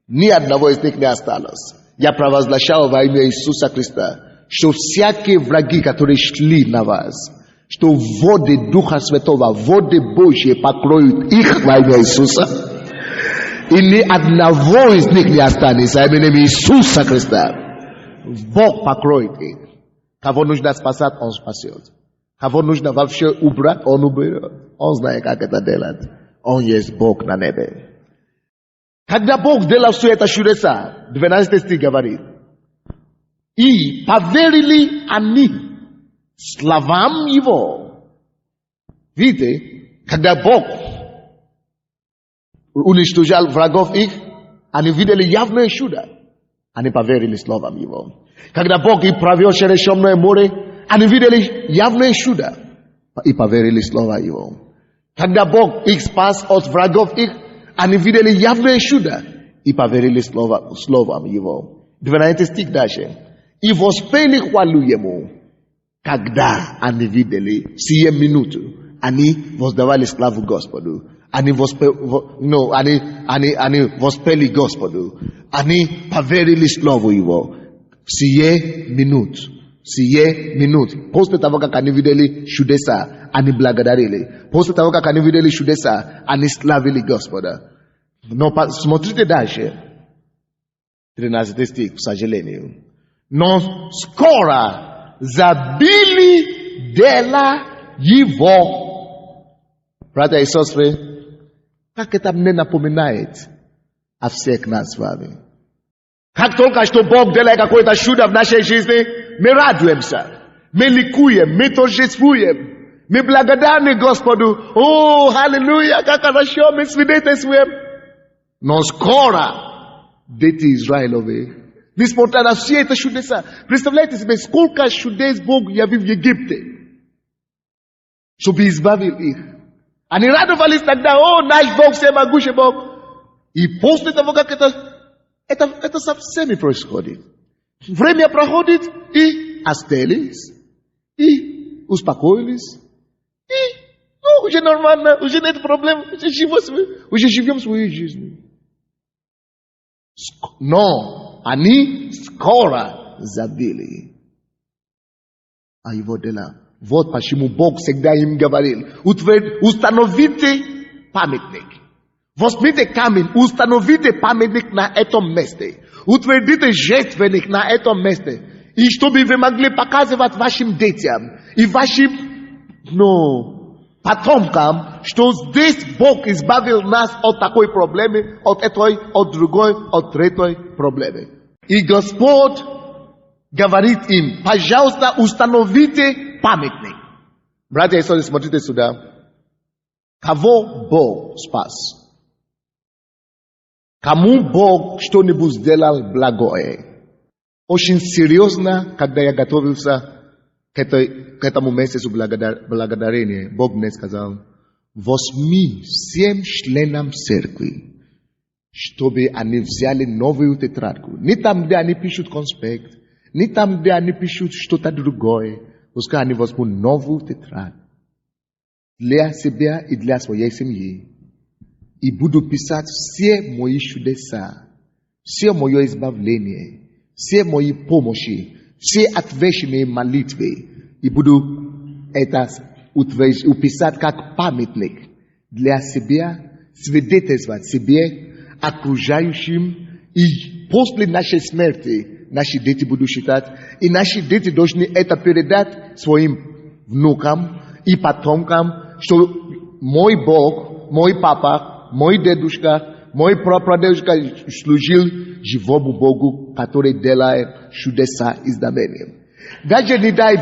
Ни одного из них не осталось. Я провозглашал во имя Иисуса Христа, что всякие враги, которые шли на вас, что воды Духа Святого, воды Божьи покроют их во имя Иисуса. И ни одного из них не останется именем Иисуса Христа. Бог покроет их. Кого нужно спасать, Он спасет. Кого нужно вообще убрать, Он уберет. Он знает, как это делать. Он есть Бог на небе. Когда Бог делал все это чудеса, 12 стих говорит, и поверили они словам Его. Видите, когда Бог уничтожал врагов их, они видели явное чудо. Они поверили словам Его. Когда Бог их провел через Черное море, они видели явное чудо и поверили слова Его. Когда Бог их спас от врагов их, они видели явное чудо и поверили словам Его. 12 стих дальше. И воспели хвалу Ему. когда они видели сие минуту, они воздавали славу Господу, они воспели Господу, они поверили Слову Его в сие минут. После того, как они видели чудеса, они благодарили. После того, как они видели чудеса, они славили Господа. Но смотрите дальше. 13 стих, к сожалению. Но скоро забили дела Его. Братья и сестры, как это мне напоминает о всех нас с вами. Как только что Бог делает какое-то чудо в нашей жизни, мы радуемся, мы ликуем, мы торжествуем, мы благодарны Господу. О, аллилуйя, как хорошо, мы свидетельствуем. Но скоро дети Израилевы, несмотря на все это чудеса, представляете себе, сколько чудес Бог явил в Египте, чтобы избавил их. Они радовались тогда, о, наш Бог, всемогущий Бог. И после того, как это со всеми происходит. Время проходит, и остылись, и успокоились, и уже нормально, уже нет проблем, уже живем свою жизнь. Но они скоро забили о Его дела. Вот почему Бог всегда им говорил: установите памятник. Возьмите камень, установите памятник на этом месте. Утвердите жертвенник на этом месте. И чтобы вы могли показывать вашим детям и вашим потомкам, что здесь Бог избавил нас от такой проблемы, от этой, от другой, от третьей проблемы. И Господь говорит им: пожалуйста, установите памятник. Братья и сестры, смотрите сюда. Кого Бог спас? Кому Бог что-нибудь сделал благое? Очень серьезно, когда я готовился к этому месяцу благодарения, Бог мне сказал: возьми всем членам церкви, чтобы они взяли новую тетрадку. Не там, где они пишут конспект, не там, где они пишут что-то другое. Пускай они возьмут новую тетрадку для себя и для своей семьи. И буду писать все мои чудеса, все мое избавление, все мои помощи, все отвеченные молитвы. И буду это уписать как памятник для себя, свидетельствовать себе, окружающим. И после нашей смерти наши дети будут считать, и наши дети должны это передать своим внукам и потомкам, что мой Бог, мой папа, мой дедушка, мой прапрадедушка служил живому Богу, который делает чудеса и знамения. Даже не дай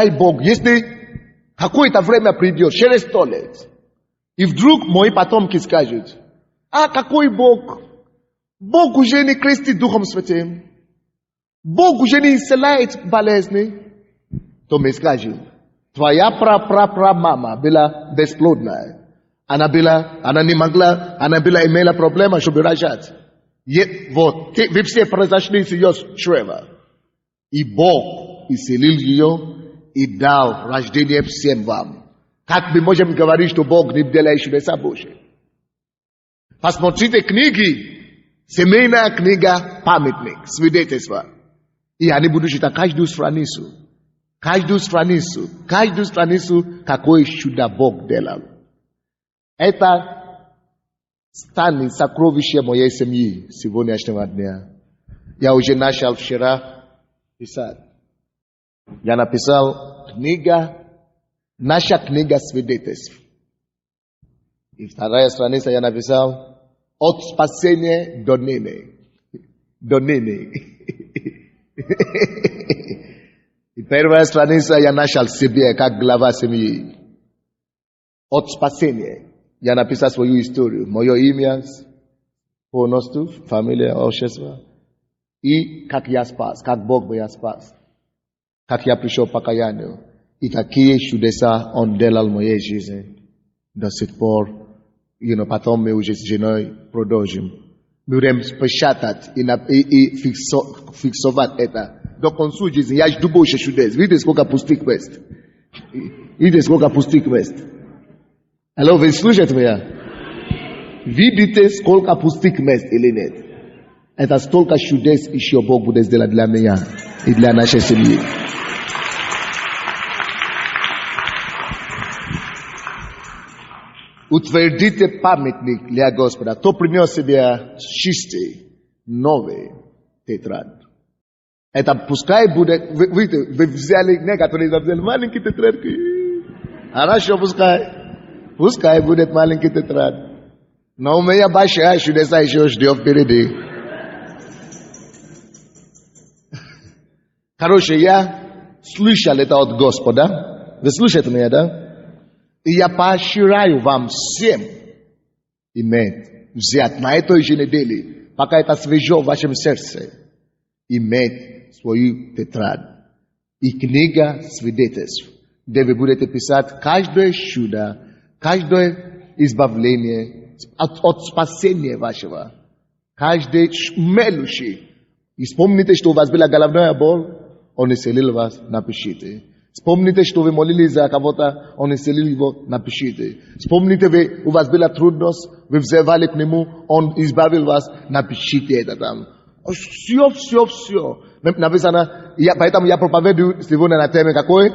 Бог, если какое-то время придет, через 100 лет, и вдруг мои потомки скажут: а какой Бог? Бог уже не крестит Духом Святым. Бог уже не исцеляет болезни. То мы скажем: твоя мама была бесплодная. Она не могла, она имела проблемы, чтобы рожать. Вот, вы все произошли с ее чрева. И Бог исцелил ее и дал рождение всем вам. Как мы можем говорить, что Бог не делает чудеса Божьи? Посмотрите книги. Семейная книга «Памятник», свидетельство. И они будут читать каждую страницу. Каждую страницу, какое чудо Бог делал. Это станет сокровищем моей семьи сегодняшнего дня. Я уже начал вчера писать. Я написал наша книга свидетельств. И вторая страница я написал: от спасения до ныне. И первая страница я начал себе, как глава семьи. От спасения. Я написал свою историю. Мое имя, полностью, фамилия, общество. И как я спас, как Бог меня спас. Как я пришел к покаянию. И какие чудеса Он делал в моей жизни. До сих пор, потом мы уже с женой продолжим будем спешатать и фиксовать это. До конца жизни я жду больше чудес. Видите, сколько пустых мест. Видите, сколько пустых мест. Алло, вы слышите меня? Видите, сколько пустых мест или нет? Это столько чудес еще Бог будет сделать для меня и для нашей семьи. Утвердите памятник для Господа. Кто принес себе чистый, новый тетрад. Это пускай будет... Вы взяли, некоторые взяли маленький тетрадки. Хорошо, пускай. Пускай будет маленький тетрад. Но у меня большая чудеса еще ждет впереди. Короче, я слышал это от Господа. Вы слышите меня, да? И я поощряю вам всем иметь, взять на этой же неделе, пока это свежо в вашем сердце, иметь свою тетрадь и книга свидетельств, где вы будете писать каждое чудо, каждое избавление от спасения вашего, каждый мелочи. И вспомните, что у вас была головная боль, Он исцелил вас, напишите. Вспомните, что вы молились за кого-то, Он исцелил его, напишите. Вспомните, у вас была трудность, вы взывали к Нему, Он избавил вас, напишите это там. Все. Написано, поэтому я проповедую сегодня на теме какой?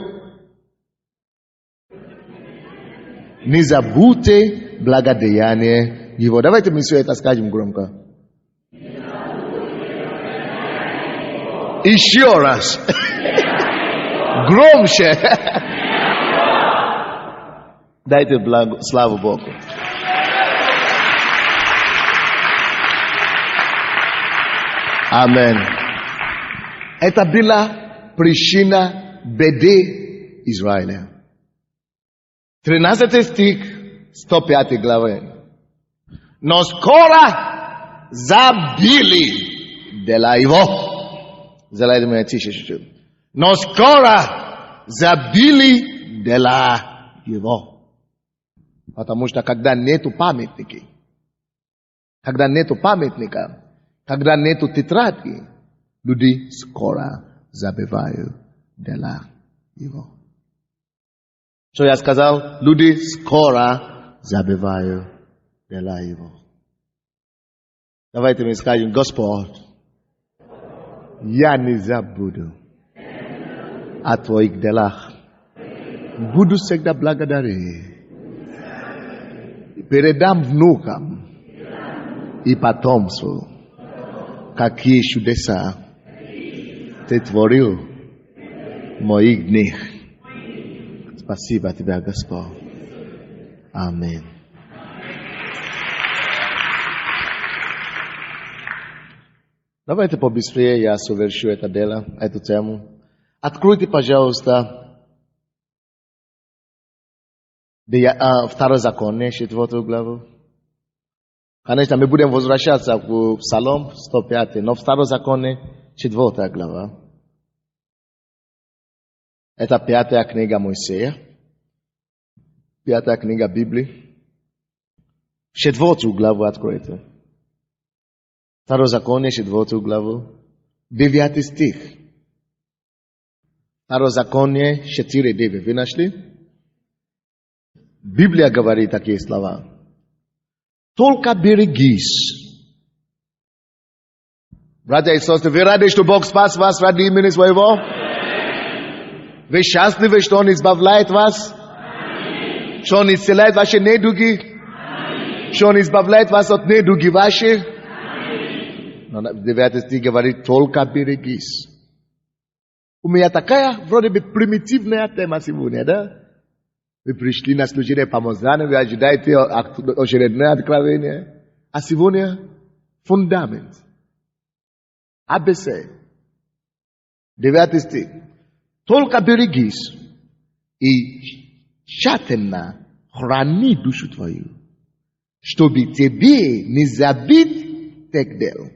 Не забудьте благодеяние Его. Давайте мы все это скажем громко. Еще раз. Громче. Дайте славу Богу. Амин. Это была причина беды Израиля. 13 стих 105 главы. Но скоро забили дела Его. Залейте меня тише чуть-чуть. Но скоро забили дела Его. Потому что когда нету памятника, когда нету тетрадки, люди скоро забивают дела Его. Что я сказал? Люди скоро забивают дела Его. Давайте мы скажем: Господь, я не забуду о Твоих делах. Буду всегда благодарить. Передам внукам и потомству, какие чудеса Ты творил в моих днях. Спасибо Тебе, Господь. Аминь. Давайте побыстрее я совершу это дело, эту тему. Откройте, пожалуйста, Второзаконие, 4 главу. Конечно, мы будем возвращаться в Псалом 105, но Второзаконие, 4 глава. Это 5-я книга Моисея, 5-я книга Библии. 4 главу откройте. Второзаконие, 4 главу, 9 стих. Второзаконие 4:9. Вы нашли? Библия говорит такие слова. Только берегись. Братья и сестры, вы рады, что Бог спас вас ради имени Своего? Вы счастливы, что Он избавляет вас? Что Он исцеляет ваши недуги? Что Он избавляет вас от недуги ваших? Но 9 стих говорит, только берегись. У меня такая, вроде бы, примитивная тема сегодня, да? Вы пришли на служение помазания, вы ожидаете очередное откровение. А сегодня фундамент. АБЦ. 9 стих. Только берегись и тщательно храни душу твою, чтобы тебе не забыть тех дел.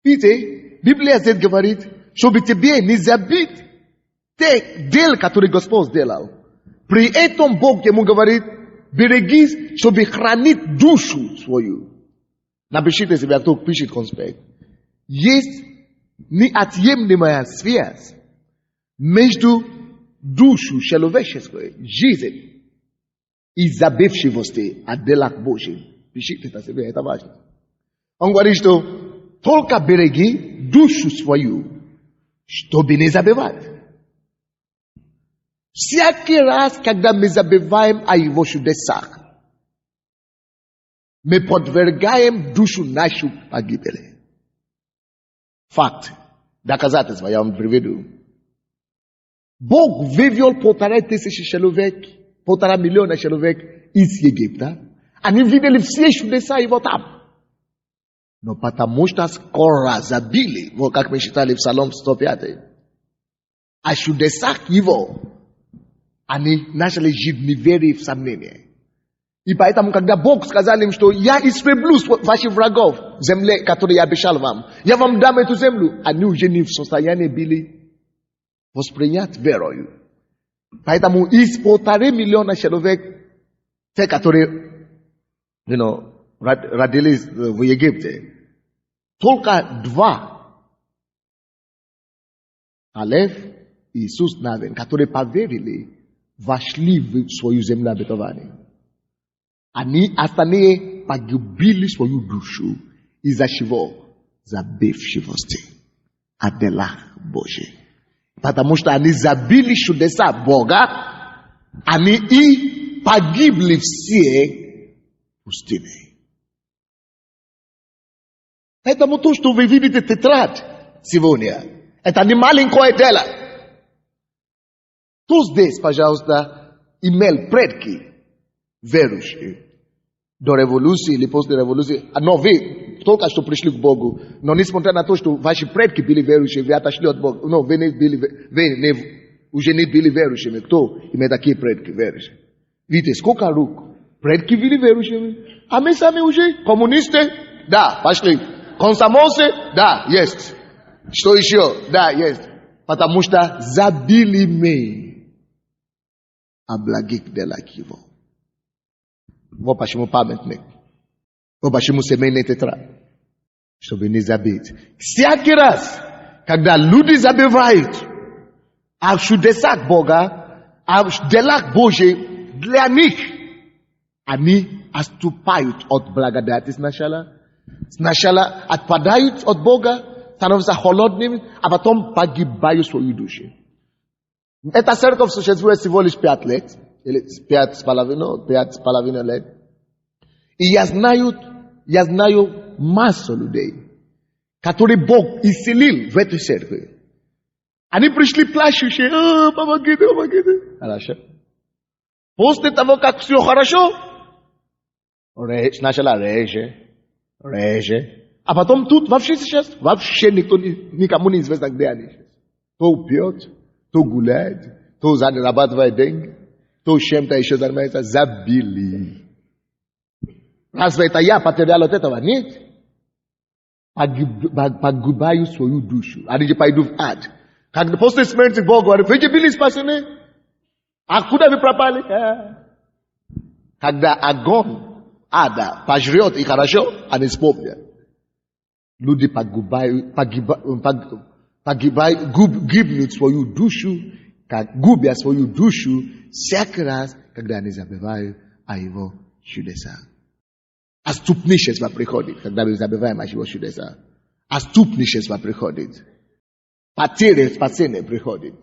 Видите, Библия здесь говорит, чтобы тебе не забыть тех дел, которые Господь сделал. При этом Бог ему говорит, берегись, чтобы хранить душу свою. Напишите себе, кто пишет конспект. Есть неотъемлемая связь между душой человеческой, жизнью и забывчивостью о делах Божьих. Пишите это себе, это важно. Он говорит, что только береги душу свою, чтобы не забывать. Всякий раз, когда мы забываем о его чудесах, мы подвергаем душу нашу погибели. Факт. Доказательства я вам приведу. Бог вывел 1500 человек, 1,5 миллиона человек из Египта. Они видели все чудеса его там. Но потому что скоро забили, вот как мы читали в Псалом 105, о чудесах его, они начали жить в неверии, в сомнении. И поэтому, когда Бог сказал им, что я истреблю ваших врагов в земле, которую я обещал вам, я вам дам эту землю, они уже не в состоянии были воспринять верою. Поэтому из 1,5 миллиона человек, те, которые родились в Египте, только 2, Алеф и Иисус Навин, которые поверили, вошли в свою землю обетования. Они остальные погубили свою душу из-за чего? Забывчивости о делах Божьих. Потому что они забили чудеса Бога, они и погибли все в пустыне. Поэтому то, что вы видите тетрадь сегодня, это не маленькое дело. Кто здесь, пожалуйста, имел предки верующие до революции или после революции? Но вы только что пришли к Богу, но несмотря на то, что ваши предки были верующие, вы отошли от Бога. Но вы уже не были верующими. Кто имеет такие предки верующие? Видите, сколько рук? Предки были верующими. А мы сами уже коммунисты? Да, пошли. Комсомольцы? Да, есть. Что еще? Да, есть. Потому что забили мы о благих делах его. Вот почему памятник. Вот почему семейный тетрадь. Чтобы не забыть. Всякий раз, когда люди забывают о чудесах Бога, о делах Божьих для них, они отступают от благодати сначала. Сначала отпадают от Бога, становятся холодными, а потом погибают свою душу. Эта церковь существует всего лишь 5 лет. Или 5,5 лет. И я знаю массу людей, которые Бог исцелил в этой церкви. Они пришли плачущие, помогите. Хорошо. После того, как все хорошо, сначала реже. А потом тут вообще сейчас, никому не известно, где они сейчас. То пьет, то гуляет, то зарабатывает деньги. То чем-то еще занимается, забили. Разве это я потерял от этого? Нет. Погибаю свою душу. Они пойду в ад. Когда после смерти Бог говорит, вы же были спасены? А куда вы пропали? Когда огонь ада пожрет и хорошо, они вспомнят. Люди гибнут свою душу, губя свою душу всякий раз, когда они забывают о его чудесах. Отступничество приходит, когда мы забываем о его чудесах. Отступничество приходит. Потеря спасения приходит.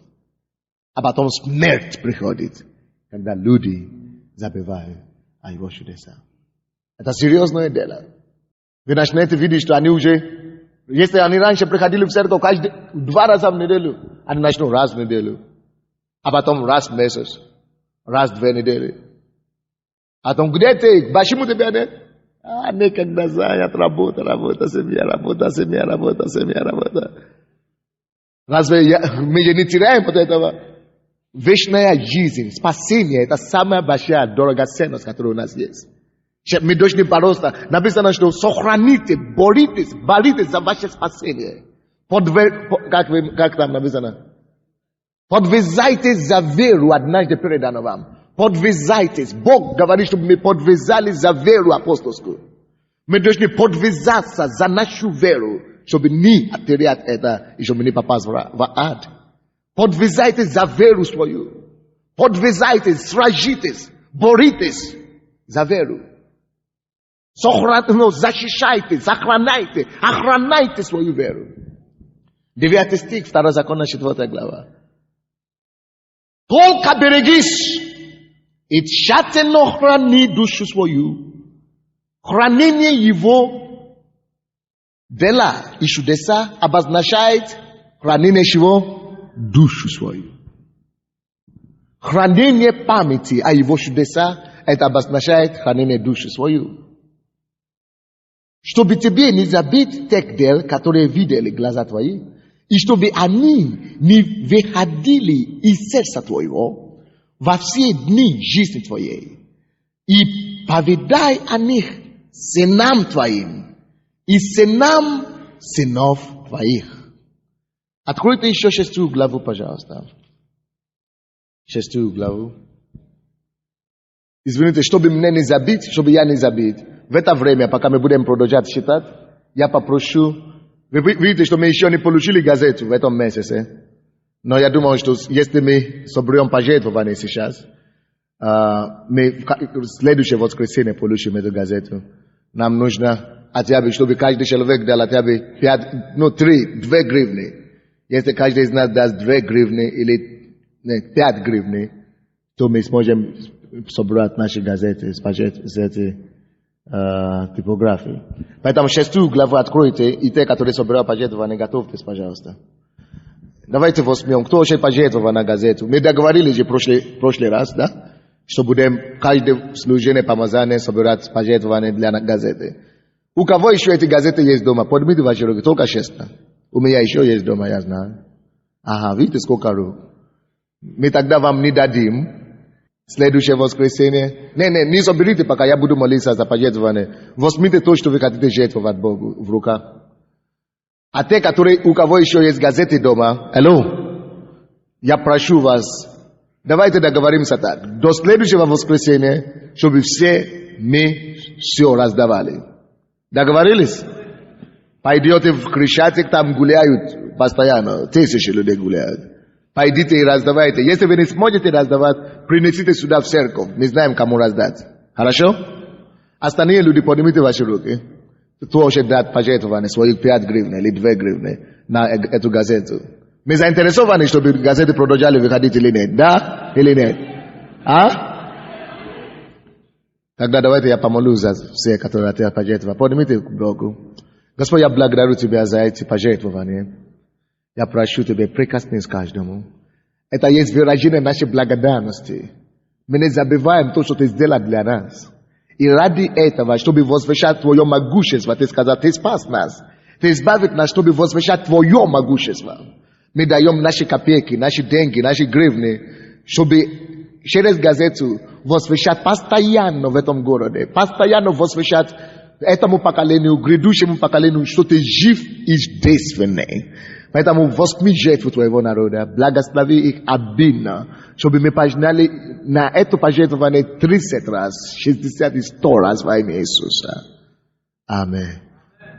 А потом смерть приходит, когда люди забывают о его чудесах. Это серьезное дело. Вы начнете видеть, что они уже, если они раньше приходили в церковь 2 раза в неделю, они начнут раз в неделю. А потом раз в месяц, раз в 2 недели. А потом где ты? Почему тебя нет? Никогда занят, работа, семья. Разве мы не теряем от этого? Вечная жизнь, спасение, это самая большая драгоценность, которая у нас есть. Мы должны бороться. Написано, что сохраните, боритесь за ваше спасение. Как там написано? Подвязайтесь за веру, однажды передано вам. Подвязайтесь. Бог говорит, чтобы мы подвязались за веру апостольскую. My должны подвязаться за нашу веру, чтобы не оттерять это и чтобы не попасть в ад. Подвязайтесь за веру свою. Подвязайтесь, сражитесь, боритесь за веру. Защищайте, охраняйте свою веру. 9 стих, 2 закона, 4 глава. Только берегись и тщательно храни душу свою. Хранение его дела и чудеса обозначает хранение чего? Душу свою. Хранение памяти о его чудеса, это обозначает хранение души свою. Чтобы тебе не забыть тех дел, которые видели глаза твои, и чтобы они не выходили из сердца твоего во все дни жизни твоей. И поведай о них сынам твоим и сынам сынов твоих. Откройте еще 6 главу, пожалуйста. 6 главу. Извините, чтобы меня не забыть, чтобы я не забыть. В это время, пока мы будем продолжать читать, я попрошу. Вы видите, что мы еще не получили газету в этом месяце. Но я думаю, что если мы соберем пожертвования сейчас, мы в следующее воскресенье получим эту газету. Нам нужно хотя бы, чтобы каждый человек дал хотя бы 2 гривны. Если каждый из нас даст 2 гривны или 5 гривны, то мы сможем собрать наши газеты с этой типографии. Поэтому 6 главу откройте, и те, которые собирают пожертвования, готовьтесь, пожалуйста. Давайте возьмем, кто уже пожертвовал на газету. Мы договорились же в прошлый раз, да? Что будем каждое служение помазания собирать пожертвования для газеты. У кого еще эти газеты есть дома? Поднимите ваши руки, только 6. У меня еще есть дома, я знаю. Ага, видите, сколько рук. Мы тогда вам не дадим. Следующее воскресенье. Не соберите, пока я буду молиться за пожертвование. Возьмите то, что вы хотите жертвовать Богу в руках. А те, которые, у кого еще есть газеты дома, я прошу вас, давайте договоримся так. До следующего воскресенья, чтобы мы все раздавали. Договорились? Пойдете в Крещатик, там гуляют постоянно. 1000 людей гуляют. Пойдите и раздавайте. Если вы не сможете раздавать, принесите сюда в церковь. Мы знаем, кому раздать. Хорошо? Остальные люди, поднимите ваши руки. Кто уже дать пожертвование, своих 5 гривен или 2 гривны на эту газету. Мы заинтересованы, чтобы газеты продолжали выходить или нет. Да или нет? Тогда давайте я помолюсь за все, которые хотят пожертвовать. Поднимите руку. Господь, я благодарю Тебя за эти пожертвования. Я прошу Тебя, прикоснись к каждому. Это есть выражение нашей благодарности. Мы не забываем то, что Ты сделал для нас. И ради этого, чтобы возвещать Твое могущество, Ты сказал, Ты спас нас. Ты избавил нас, чтобы возвещать Твое могущество. Мы даем наши копейки, наши деньги, наши гривны, чтобы через газету возвещать постоянно в этом городе. Постоянно возвещать этому поколению, грядущему поколению, что Ты жив и действенный. Поэтому возьми жертву Твоего народа, благослови их обильно, чтобы мы пожинали на это пожертвование 30 раз, 60 и 100 раз во имя Иисуса. Аминь.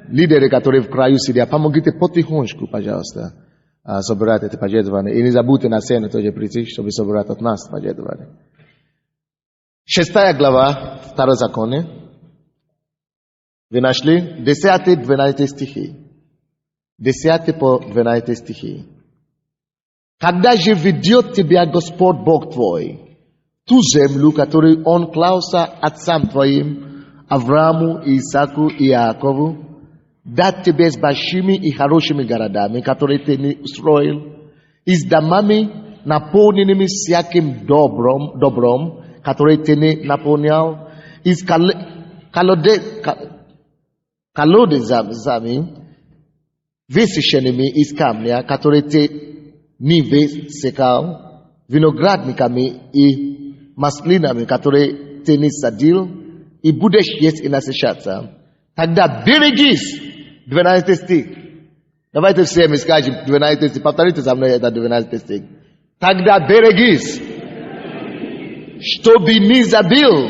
Лидеры, которые в краю сидят, помогите потихонечку, пожалуйста, собирать это пожертвование. И не забудьте на сцену тоже прийти, чтобы собирать от нас пожертвование. 6 глава, 2 законы. Вы нашли 10-12 стихи. 10 по 12 стихи. Когда же ведет тебя Господь Бог твой, ту землю, которую Он клялся отцам твоим, Аврааму, Исааку и Иакову, дать тебе с большими и хорошими городами, которые ты не устроил, и с домами, наполненными всяким добром, которые ты не наполнял, и с колодезами, высеченными из камня, которые ты не высекал, виноградниками и маслинами, которые ты не садил, и будешь есть и насыщаться. Тогда берегись. 12 стих. Давайте все мы скажем 12 стих. Повторите за мной это 12 стих. Тогда берегись, чтобы не забыл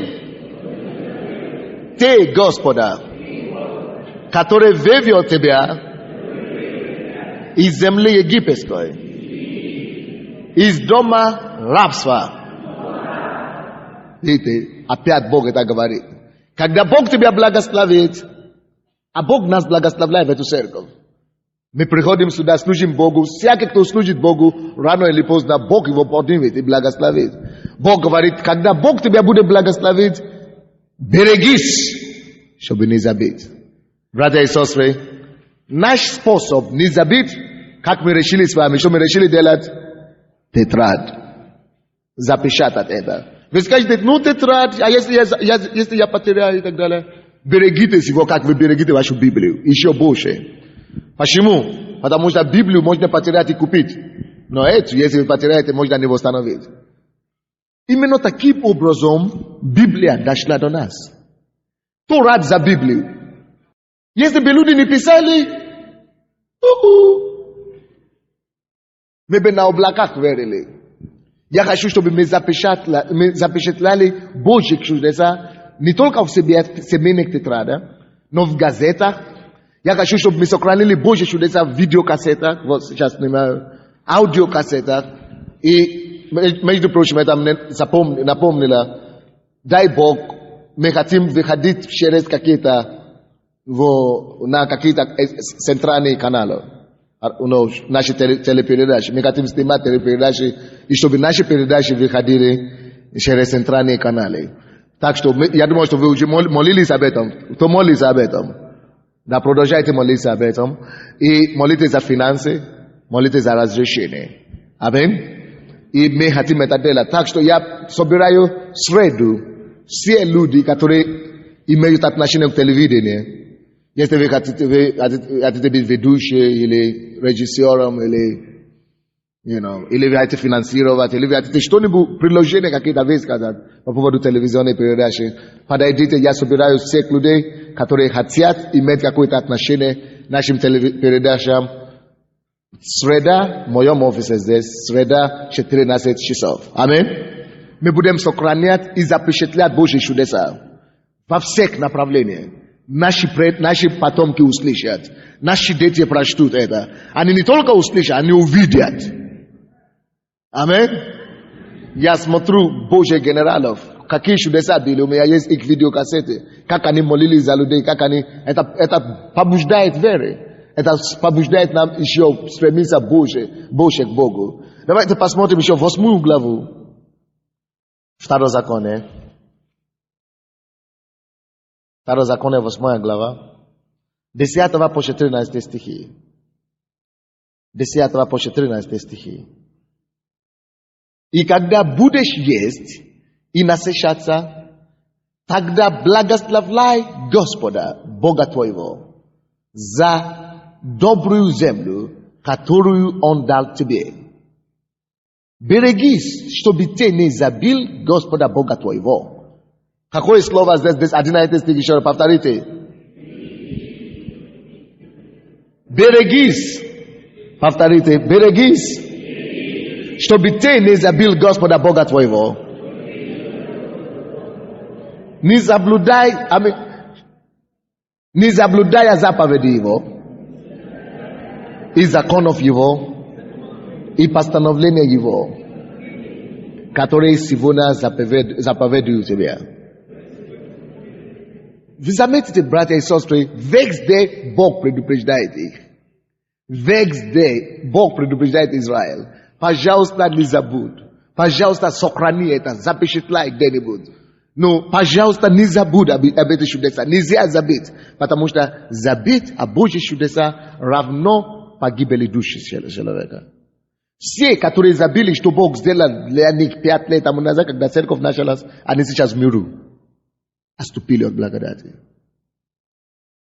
ты Господа который вывел тебя из земли египетской, из дома рабства. Видите, опять Бог это говорит. Когда Бог тебя благословит, а Бог нас благословляет в эту церковь. Мы приходим сюда, служим Богу. Всякий, кто служит Богу, рано или поздно Бог его поднимет и благословит. Бог говорит, когда Бог тебя будет благословить, берегись, чтобы не забыть. Братья и сестры, наш способ не забыть, как мы решили с вами, что мы решили делать? Тетрадь. Запечатать это. Вы скажете, ну тетрадь, а если я потеряю и так далее? Берегите его, как вы берегите вашу Библию. Еще больше. Почему? Потому что Библию можно потерять и купить. Но эту, если вы потеряете, можно не восстановить. Именно таким образом Библия дошла до нас. Кто рад за Библию? Если бы люди не писали, мы бы на облаках верили. Я хочу, чтобы мы запечатлали Божьи чудеса не только в семейных тетрадях, но в газетах. Я хочу, чтобы мы сохранили Божьи чудеса в видеокассетах, вот сейчас снимаю, аудиокассетах. И, между прочим, это мне напомнило, дай Бог, мы хотим выходить через какие-то, на какие-то центральные каналы. Наши телепередачи. Мы хотим снимать телепередачи, и чтобы наши передачи выходили через центральные каналы. Так что, я думаю, что вы уже молились об этом. Кто молится об этом? Да, продолжайте молиться об этом. И молитесь за финансы, молитесь за разрешение. Аминь. И мы хотим это делать. Так что я собираю среду все люди, которые имеют отношение к телевидению. Если вы хотите быть ведущим или режиссером, или вы хотите финансировать, или вы хотите что-нибудь, предложения какие-то высказать по поводу телевизионной передачи, подойдите, я собираю всех людей, которые хотят иметь какое-то отношение к нашим передачам. Среда, в моем офисе здесь, среда 14 часов. Аминь. Мы будем сохранять и запечатлять Божьи чудеса во всех направлениях. Наши потомки услышат. Наши дети прочтут это. Они не только услышат, они увидят. Аминь. Я смотрю Божьих генералов. Какие чудеса были. У меня есть их видеокассеты. Как они молились за людей. Как они... Это побуждает веры. Это побуждает нам еще стремиться больше к Богу. Давайте посмотрим еще 8 главу. Второзаконие. Второзаконие, 8 глава. 10 по 14 стихи. 10 по 14 стихи. И когда будешь есть и насыщаться, тогда благословляй Господа, Бога твоего, за добрую землю, которую Он дал тебе. Берегись, чтобы ты не забыл Господа Бога твоего. Какое слово здесь 11 стих, еще раз повторите. Берегись. Повторите, берегись. Чтобы ты не забыл Господа Бога твоего. Не заблудай, не заблудая заповеди Его и законов Его и постановления Его, которые сегодня заповедуют тебе. Вы заметите, братья и сестры, везде Бог предупреждает их. Везде Бог предупреждает Израиль. Пожалуйста, не забудь. Пожалуйста, сохрани это, запечатлай где-нибудь. Ну, пожалуйста, не забудь об этих чудесах. Нельзя забыть. Потому что забыть о Божьих чудесах равно погибели души человека. Все, которые забыли, что Бог сделал для них 5 лет тому назад, когда церковь началась, они сейчас в миру. Отступили от благодати.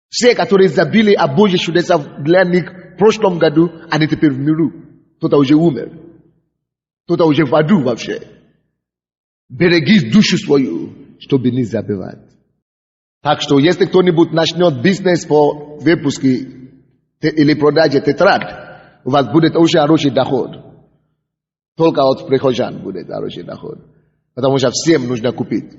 Все, которые забыли о Божьих чудесах для них в прошлом году, они теперь в миру. Кто-то уже умер. Кто-то уже в аду вообще. Берегись душу свою, чтобы не забывать. Так что, если кто-нибудь начнет бизнес по выпуске или продаже тетрад, у вас будет очень хороший доход. Только от прихожан будет хороший доход. Потому что всем нужно купить.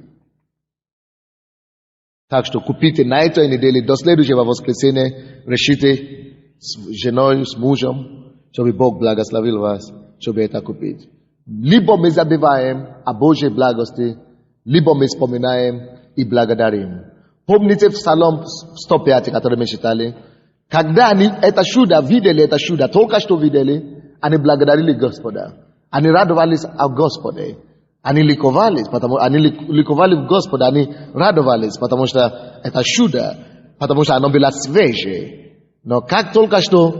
Так что купите на этой неделе, до следующего воскресенья, решите с женой, с мужем, чтобы Бог благословил вас, чтобы это купить. Либо мы забываем о Божьей благости, либо мы вспоминаем и благодарим. Помните в Псалом 105, который мы читали? Когда они это чудо видели, только что видели, они благодарили Господа. Они радовались о Господе. Они ликовали в Господе, они радовались, потому что это чудо, потому что оно было свежее. Но как только что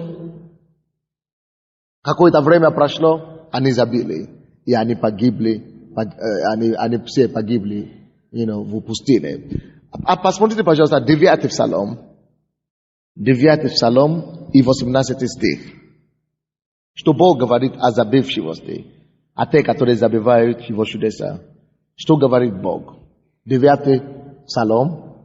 какое-то время прошло, они забили, и они погибли, они все погибли, в пустыне. А посмотрите, пожалуйста, 9 Псалом и 18 стих. Что Бог говорит о забывчивости, о тех, которые забывают Его чудеса. Что говорит Бог? 9 Псалом,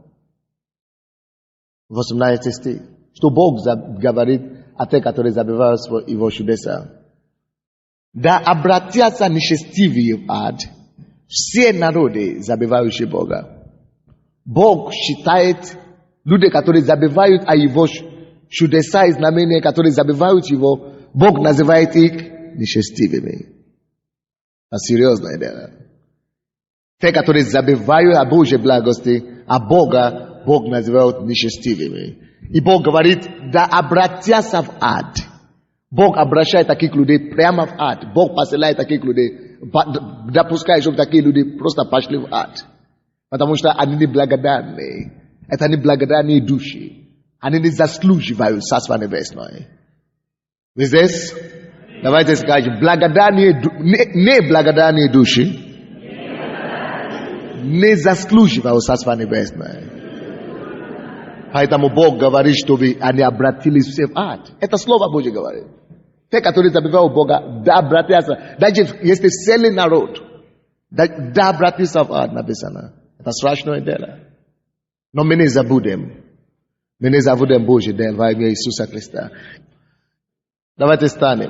18 стих. Что Бог говорит о тех, которые забывают Его чудеса. Да обратятся нечестивые в ад все народы, забывающие Бога. Бог считает люди, которые забывают о Его чудеса и знамения, которые забывают Его, Бог называет их нечестивыми. Это серьезное дело. Те, которые забывают о Божьей благости, а Бога, Бог называет нечестивыми. И Бог говорит, да обратятся в ад. Бог обращает таких людей прямо в ад. Бог посылает таких людей, допускает, чтобы такие люди просто пошли в ад. Потому что они неблагодарные. Это неблагодарные души. Они не заслуживают Царство Небесное. Вы здесь? Давайте скажем, неблагодарные души не заслуживают Царство Небесное. Поэтому Бог говорит, чтобы они обратились все в ад. Это Слово Божье говорит. Те, которые забывают Бога, да обратятся. Даже если целый народ, да обратятся в ад, написано. Это страшное дело. Но мы не забудем. Мы не забудем Божье дело во имя Иисуса Христа. Давайте станем.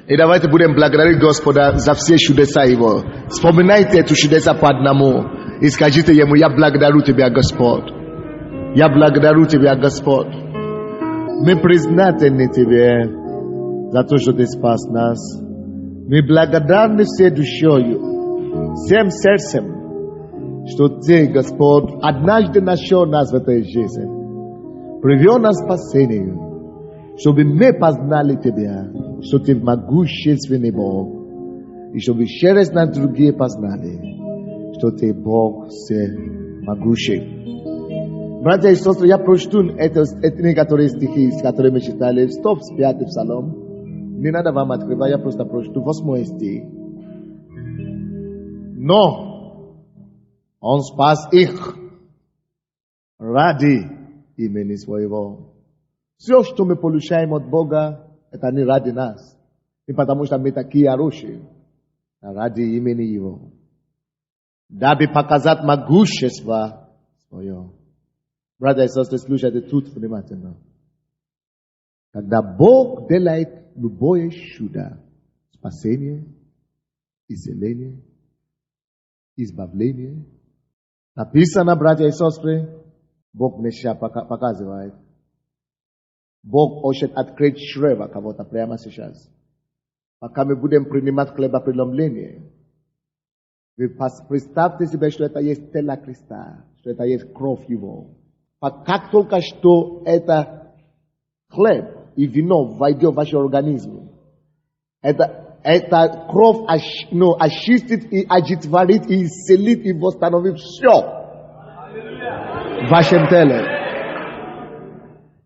И давайте будем благодарить Господа за все чудеса Его. Вспоминайте эти чудеса по одному. И скажите Ему, я благодарю Тебя, Господь. Я благодарю Тебя, Господь. Мы признательны Тебе за то, что Ты спас нас. Мы благодарны всей душою, всем сердцем, что Ты, Господь, однажды нашел нас в этой жизни. Привел нас к спасению, чтобы мы познали Тебя, что Ты могущественный Бог, и чтобы через нас другие познали, что Ты Бог всемогущий. Братья и сестры, я прочту эти некоторые стихи, которые мы читали. 105 Псалом. Не надо вам открывать, я просто прочту 8 стих. Но Он спас их ради имени Своего. Все, что мы получаем от Бога, это не ради нас. Не потому, что мы такие хорошие, а ради имени Его. Дабы показать могущество Свое. Братья и сестры, слушайте тут внимательно. Когда Бог делает любое чудо, спасение, исцеление, избавление, написано, братья и сестры, Бог не сейчас показывает. Бог хочет открыть чрево кого-то прямо сейчас. Пока мы будем принимать хлебопреломление, вы представьте себе, что это есть тело Христа, что это есть кровь Его. Как только что это хлеб и вино войдет в ваш организм, это кровь очистит и одухотворит, и исцелит, и восстановит все в вашем теле.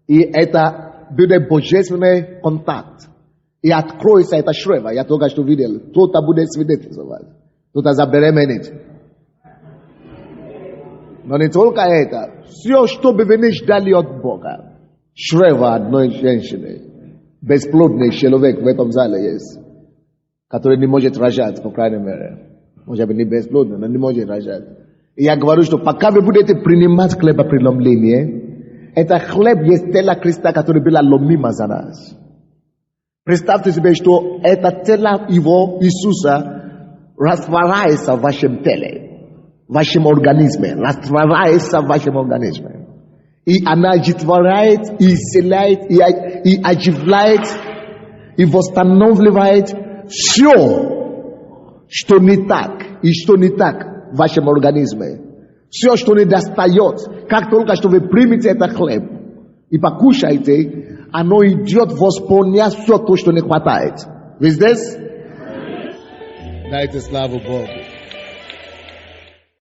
И это будет божественный контакт. И откроется это чрево. Я только что видел. Кто-то будет свидетельствовать. Кто-то забеременеет. Но не только это. Все, что бы вы не ждали от Бога. Чрево одной женщины. Бесплодный человек в этом зале есть. Который не может рожать, по крайней мере. Может быть, не бесплодный, но не может рожать. И я говорю, что пока вы будете принимать хлебопреломление, это хлеб есть тело Христа, который было ломимо за нас. Представьте себе, что это тело Его, Иисуса, растворяется в вашем теле. вашем организме, растворяется в вашем организме. И она оживляет, и исцеляет, и оживляет, и восстанавливает все, что не так, и что не так в вашем организме. Все, что не достает, как только что вы примете этот хлеб и покушаете, оно идет восполнять все то, что не хватает. Вы здесь? Дайте славу Богу.